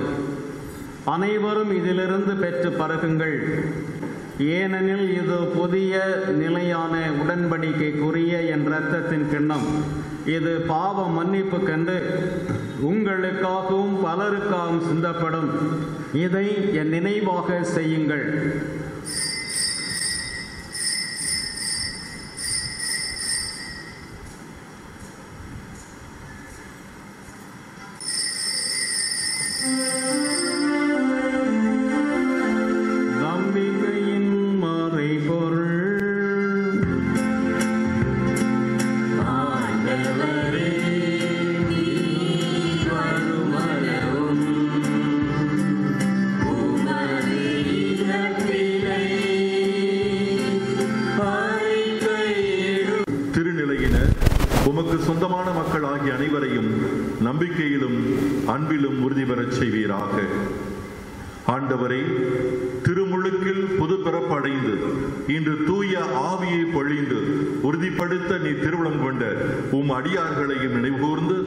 அனைவரும் இதிலிருந்து பெற்று பருகுங்கள், ஏனெனில் இது புதிய நிலையான உடன்படிக்கைக்குரிய என் இரத்தத்தின் கிண்ணம். இது பாவ மன்னிப்பு கண்டு உங்களுக்காகவும் பலருக்காகவும் சிந்தப்படும். இதை என் நினைவாக செய்யுங்கள். உமக்கு சொந்தமான மக்கள் ஆகிய அனைவரையும் நம்பிக்கையிலும் அன்பிலும் உறுதி பெறச் செய்வீராக. ஆண்டவரே, திருமுழுக்கில் புது பிறப்படைந்து இன்று தூய ஆவியை பொழிந்து உறுதிப்படுத்த நீ திருவுளம் கொண்ட உம் அடியார்களையும் நினைவுகூர்ந்து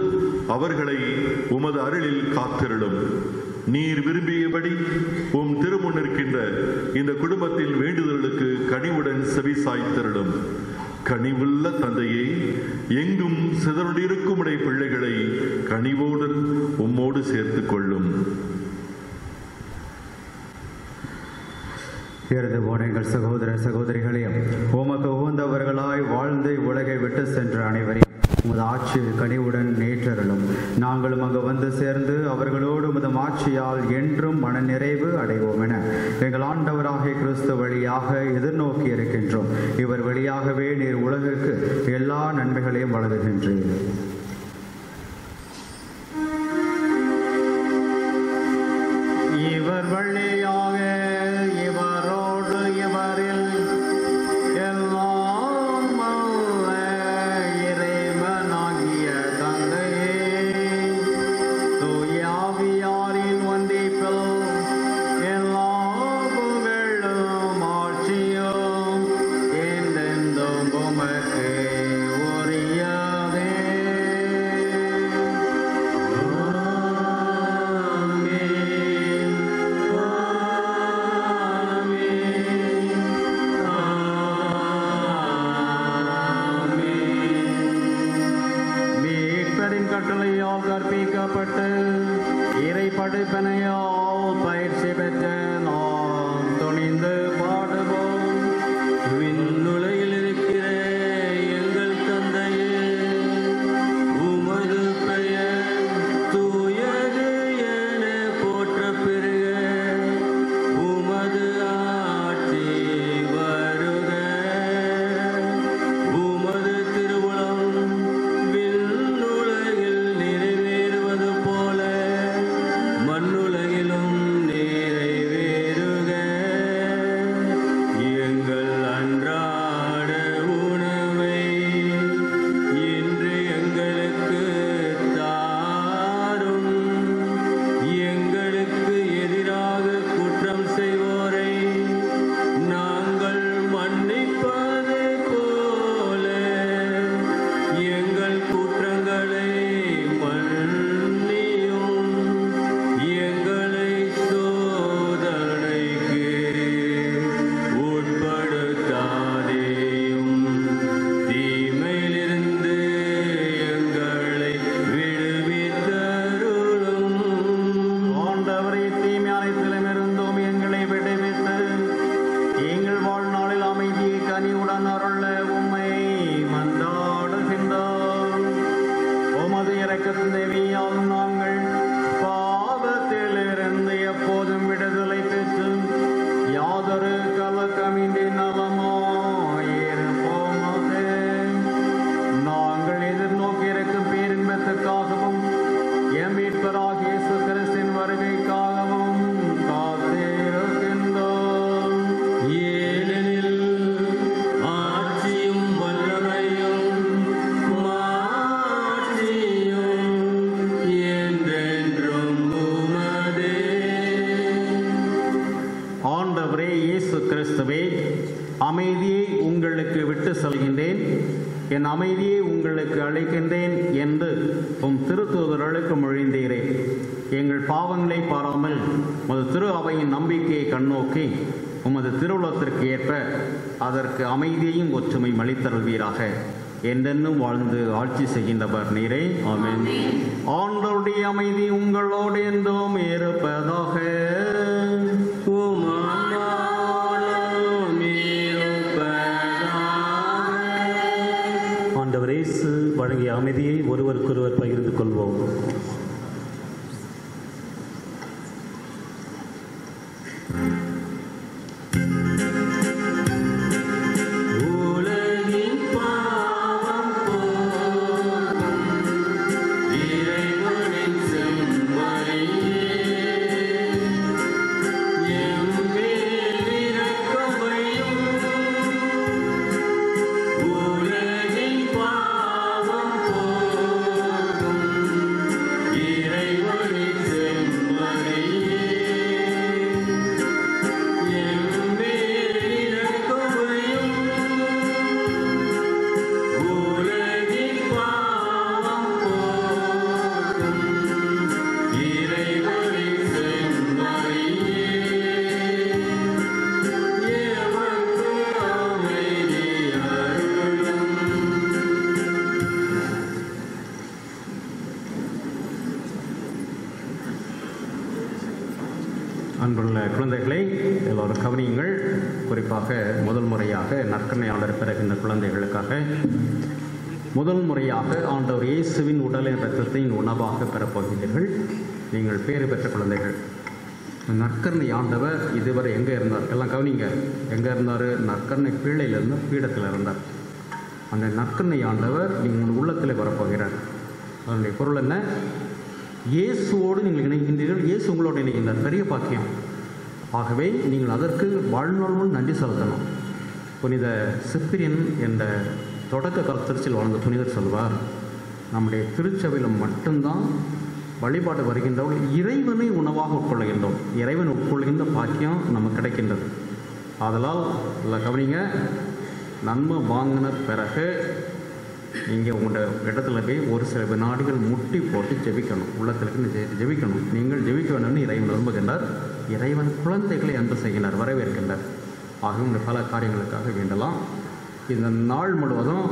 அவர்களை உமது அருளில் காத்திருளும். நீர் விரும்பியபடி உம் திருமுன் நிற்கின்ற இந்த குடும்பத்தின் வேண்டுதலுக்கு கனிவுடன் செவிசாய்த்திருளும். கனிவுள்ள தந்தையே, எங்கும் சிதறடிருக்கும் உடைய பிள்ளைகளை கனிவோடு உம்மோடு சேர்த்துக் கொள்ளும். இறந்து போன எங்கள் சகோதர சகோதரிகளையும் உமக்கு உகந்தவர்களாய் வாழ்ந்து உலகை விட்டு சென்ற அனைவரையும் உமது ஆட்சியில் கனிவுடன் நேற்றருளும். நாங்களும் அங்கு வந்து சேர்ந்து அவர்களோடு உமது ஆட்சியால் என்றும் மன நிறைவு அடைவோம் என எங்கள் ஆண்டவராகிய கிறிஸ்து வழியாக எதிர்நோக்கி இருக்கின்றோம். இவர் வழியாகவே நீர் உலகிற்கு எல்லா நன்மைகளையும் வழங்குகின்றீர். இவர் வழியாக இவரோடு இவரில் எல்லாம் வல்ல இறைவனாகிய தந்தையே, தூய ஆவியாரின் ஒன்றிப்பில் எல்லா புகழும் ஆட்சியும் என்றென்றும் உமக்கு உரியதே. கட்டளையால் கற்பிக்கப்பட்டு இறை படைப்பனையால் பயிற்சி பெற்ற நாம் துணிந்து பாடுவோம். விண்ணுலகில் இருக்கிற எங்கள் தந்தையே, உமது பெயர் தூயது என போற்ற பெறுக. உமது ஆட்சி வருக. உமது திருவுளம் விண்ணுலகில் நிறைவேறுவது போல மண்ணுலகிலும் நிறைவேறுக. எங்கள் அன்றாட உணவை இன்று எங்களுக்கு தாரும். எங்களுக்கு எதிராக குற்றம் செய்வோரை நாங்கள் மன்னிப்பது போல எங்கள் குற்றங்களை மன்னியும். எங்களை சோதனைக்கு உட்படுத்தாதேயும், தீமையிலிருந்து எங்களை விடுவித்தருளும். ஆண்டவரை தீமை அனைத்திலுமிருந்தும் எங்களை விடுவித்து எங்கள் வாழ்நாளில் அமைதியை கனிவுடன் அருள உம்மை மன்றாடுகின்றோம். உமது இரக்கத்தின் தேவியால் நாங்கள் பாவத்திலிருந்து எப்போதும் விடுதலை பெற்று யாதொரு கலக்கமின்றி நலமாயிருப்போமாக. என் அமைதியை உங்களுக்கு அளிக்கின்றேன் என்று உம் திருத்தூதர்களுக்கு மொழிந்தீரே. எங்கள் பாவங்களை பாராமல் உமது திரு அவையின் நம்பிக்கையை கண்ணோக்கி உமது திருவுளத்திற்கு ஏற்ப அதற்கு அமைதியையும் ஒற்றுமை அளித்தருள்வீராக. என்றென்னும் வாழ்ந்து ஆட்சி செய்கின்றவர் நீரே. ஆமென். ஆண்டவருடைய அமைதி உங்களோடு என்றும் இருப்பதாக. ஆண்டவர் இயேசு வழங்கிய அமைதியை ஒருவருக்கொருவர் பகிர்ந்து கொள்வோம். அன்புள்ள குழந்தைகளை எல்லோரும் கவனியுங்கள். குறிப்பாக முதல் முறையாக நற்கருணையாளர் பெறுகின்ற குழந்தைகளுக்காக முதல் முறையாக ஆண்டவர் இயேசுவின் உடலின் இரத்தத்தின் உணவாக பெறப்போகிறீர்கள். நீங்கள் பேறு பெற்ற குழந்தைகள். நற்கருணை ஆண்டவர் இதுவரை எங்கே இருந்தார்? எல்லாம் கவனிங்க. எங்கே இருந்தார்? நற்கருணை பீழையிலிருந்து பீடத்தில் இருந்தார். அந்த நற்கருணை ஆண்டவர் நீங்கள் உள்ளத்தில் வரப்போகிறார். அதனுடைய பொருள் என்ன? இயேசுவோடு நீங்கள் இணைகின்றீர்கள், இயேசு உங்களோடு இணைகின்றார். பெரிய பாக்கியம். ஆகவே நீங்கள் அதற்கு வாழ்நாள் நன்றி செலுத்தணும். புனித சிப்பிரியன் என்ற தொடக்க கருத்தரிசில் வாழ்ந்த புனிதர் சொல்வார், நம்முடைய திருச்சபையில் மட்டும்தான் வழிபாடு வருகின்றவர்கள் இறைவனை உணவாக உட்கொள்கின்றோம். இறைவன் உட்கொள்கின்ற பாக்கியம் நமக்கு கிடைக்கின்றது. ஆதலால் இல்லை கவனிங்க, நன்மை வாங்கின பிறகு நீங்கள் உங்களோட இடத்துல போய் ஒரு சில வினாடிகள் முட்டி போட்டு ஜெபிக்கணும். உள்ளத்திற்கு ஜெபிக்கணும். நீங்கள் ஜெபிக்க வேண்டும்னு இறைவன் விரும்புகின்றார். இறைவன் குழந்தைகளை அன்பு செய்கின்றார், வரவேற்கின்றார். ஆக உங்கள் பல காரியங்களுக்காக வேண்டலாம். இந்த நாள் முழுவதும்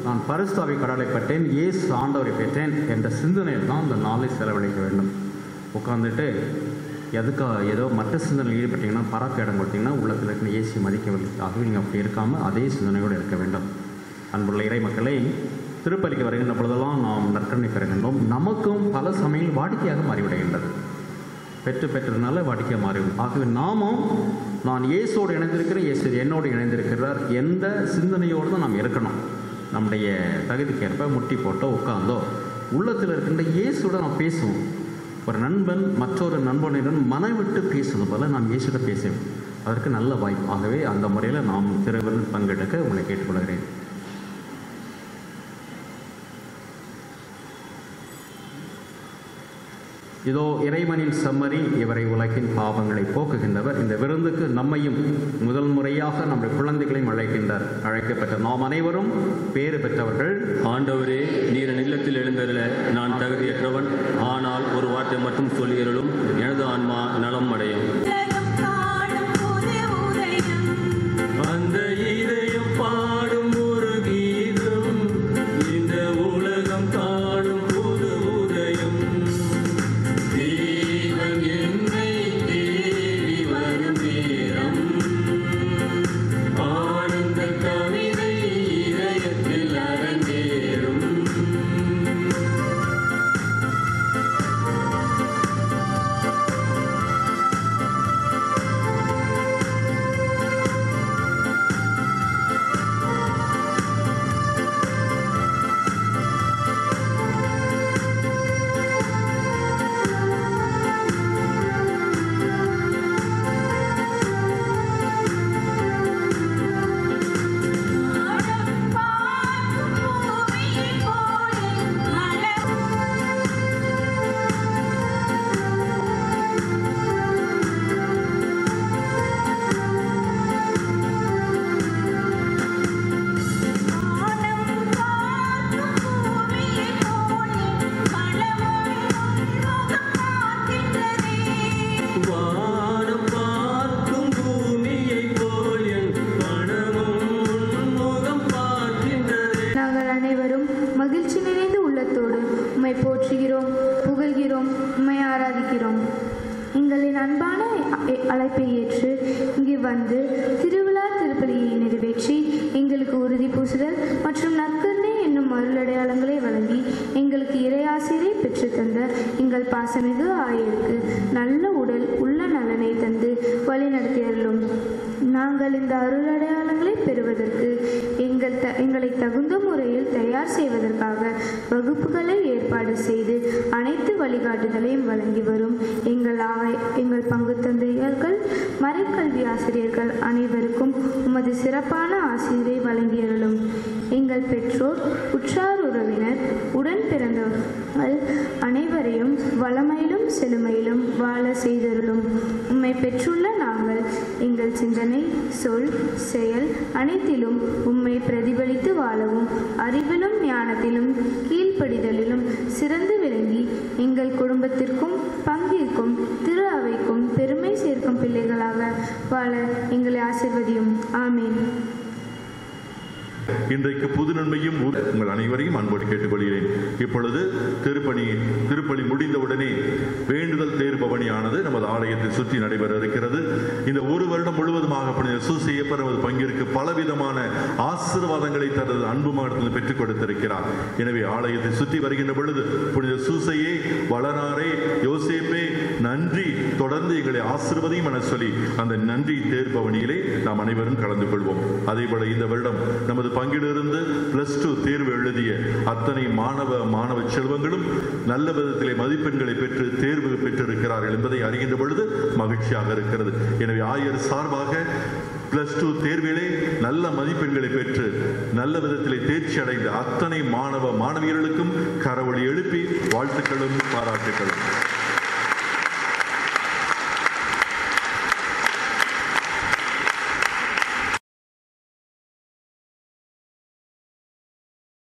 நான் பரிசுத்தாவி கடலை பெற்றேன், இயேசு ஆண்டவரை பெற்றேன் என்ற சிந்தனையில் தான் இந்த நாளை செலவழிக்க வேண்டும். உட்காந்துட்டு ஏதோ மற்ற சிந்தனையில் ஈடுபட்டீங்கன்னா, பராக்கு இடம் கொடுத்தீங்கன்னா உள்ளத்தில் இருக்கிற இயேசு மதிக்கவில்லை. ஆகவே நீங்கள் அப்படி இருக்காமல் அதே சிந்தனையோடு இருக்க வேண்டும். அன்புள்ள இறை மக்களை, திருப்பலிக்கு வருகின்ற பொழுதெல்லாம் நாம் நற்கருணை பெறுகின்றோம். நமக்கும் பல சமயம் வாடிக்கையாக மாறிவிடுகின்றது. பெற்றனால வாடிக்கையாக மாறிவிடும். ஆகவே நாமும் நான் இயேசோடு இணைந்திருக்கிறேன், இயேசு என்னோடு இணைந்திருக்கிறார் எந்த சிந்தனையோடு தான் நாம் இருக்கணும். நம்முடைய தகுதிக்கேற்ப முட்டி போட்டோ உட்கார்ந்தோ உள்ளத்தில் இருக்கின்ற இயேசுவோட நாம் பேசுவோம். ஒரு நண்பன் மற்றொரு நண்பனுடன் மனவிட்டு பேசுவது போல நாம் இயேசுட பேசுவோம். அதற்கு நல்ல வாய்ப்பு. ஆகவே அந்த முறையில் நாம் திருவிழா பங்கெடுக்க உங்களை கேட்டுக்கொள்கிறேன். இதோ இறைவனின் செம்மறி, இவரை உலகின் பாவங்களை போக்குகின்றவர். இந்த விருந்துக்கு நம்மையும் முதல் முறையாக நம்முடைய குழந்தைகளையும் அழைக்கின்றார். அழைக்கப்பட்ட நாம் அனைவரும் பேறு பெற்றவர்கள். ஆண்டவரே, நீர் இல்லத்தில் எழுந்தருள நான் தகுதியற்றவன். ஆனால் ஒரு வார்த்தை மட்டும் சொல்லியருளும், எனது ஆன்மா நலம் அடையும். அந்த இதயம் பாடும் ஒரு கீதம், இந்த உலகம் காணும் புது உதயம். தேவன் என்னை தேடி வரும் நேரம், ஆனந்த கவிதை இதயத்தில் அரங்கேறும். உள்ளத்தோடு உம்மை போற்றுகிறோம், புகழ்கிறோம், உம்மை ஆராதிக்கிறோம். எங்களின் அன்பான அழைப்பை ஏற்று இங்கு வந்து திருவிழா திருப்பலியை நிறைவேற்றி எங்களுக்கு உறுதி பூசுதல் மற்றும் நற்கருணை என்னும் அருளடையாளங்களை வழங்கி எங்களுக்கு இறையாசிரை பெற்றுத்தந்த எங்கள் பாசமிகு ஆயருக்கு நல்ல உடல் உள்ள நலனை தந்து வழிநடத்தியருளும். நாங்கள் இந்த அருளடையாளங்களை பெறுவதற்கு எங்களை தகுந்த முறையில் தயார் செய்வதற்காக வகுப்புகளை ஏற்பாடு செய்து அனைத்து வழிகாட்டுதலையும் வழங்கி வரும் எங்கள் பங்கு தந்தையர்கள், மறைக்கல்வி ஆசிரியர்கள் அனைவருக்கும் உமது சிறப்பான ஆசிரியை வழங்கியருளும். எங்கள் பெற்றோர், உற்றார் உறவினர், உடன் பிறந்தவர்கள் அனைவரையும் வளமையிலும் செழுமையிலும் வாழ செய்தருளும். உம்மை பெற்றுள்ள நாங்கள் எங்கள் சிந்தனை, சொல், செயல் அனைத்திலும் உம்மை பிரதிபலித்து வாழவும், அறிவிலும் ஞானத்திலும் கீழ்ப்படிதலிலும் சிறந்து விளங்கி எங்கள் குடும்பத்திற்கும் பங்கிற்கும் திரு அவைக்கும் பெருமை சேர்க்கும் பிள்ளைகளாக வாழ எங்களை ஆசீர்வதியும். ஆமீன். இன்றைக்கு புது நன்மையும் உங்கள் அனைவரையும் அன்போடு கேட்டுக்கொள்கிறேன். இப்பொழுது திருப்பலி முடிந்தவுடனே வேண்டுதல் தேர்பவனியானது நமது ஆலயத்தை சுற்றி நடைபெற இருக்கிறது. இந்த ஒரு வருடம் முழுவதுமாக புனித சூசையப்பர் நமது பங்கிற்கு பலவிதமான ஆசீர்வாதங்களை தனது அன்பு மகத்தில் பெற்றுக் கொடுத்திருக்கிறார். எனவே ஆலயத்தை சுற்றி வருகின்ற பொழுது புனித சூசையே, வளனாரே, யோசேப்பே, நன்றி, தொடர்ந்து எங்களை ஆசீர்வதியும் என சொல்லி அந்த நன்றி தேர்பவனியிலே நாம் அனைவரும் கலந்து கொள்வோம். அதேபோல இந்த வருடம் நமது பங்கிலிருந்து +2 தேர்வு எழுதிய அத்தனை மாணவ செல்வங்களும் நல்ல விதத்திலே மதிப்பெண்களை பெற்று தேர்வு பெற்றிருக்கிறார்கள் என்பதை அறிகின்ற பொழுது மகிழ்ச்சியாக இருக்கிறது. எனவே ஆயர் சார்பாக +2 தேர்விலே நல்ல மதிப்பெண்களை பெற்று நல்ல விதத்திலே தேர்ச்சி அடைந்த அத்தனை மாணவியர்களுக்கும் கரவொலி எழுப்பி வாழ்த்துக்களும் பாராட்டுக்களும்.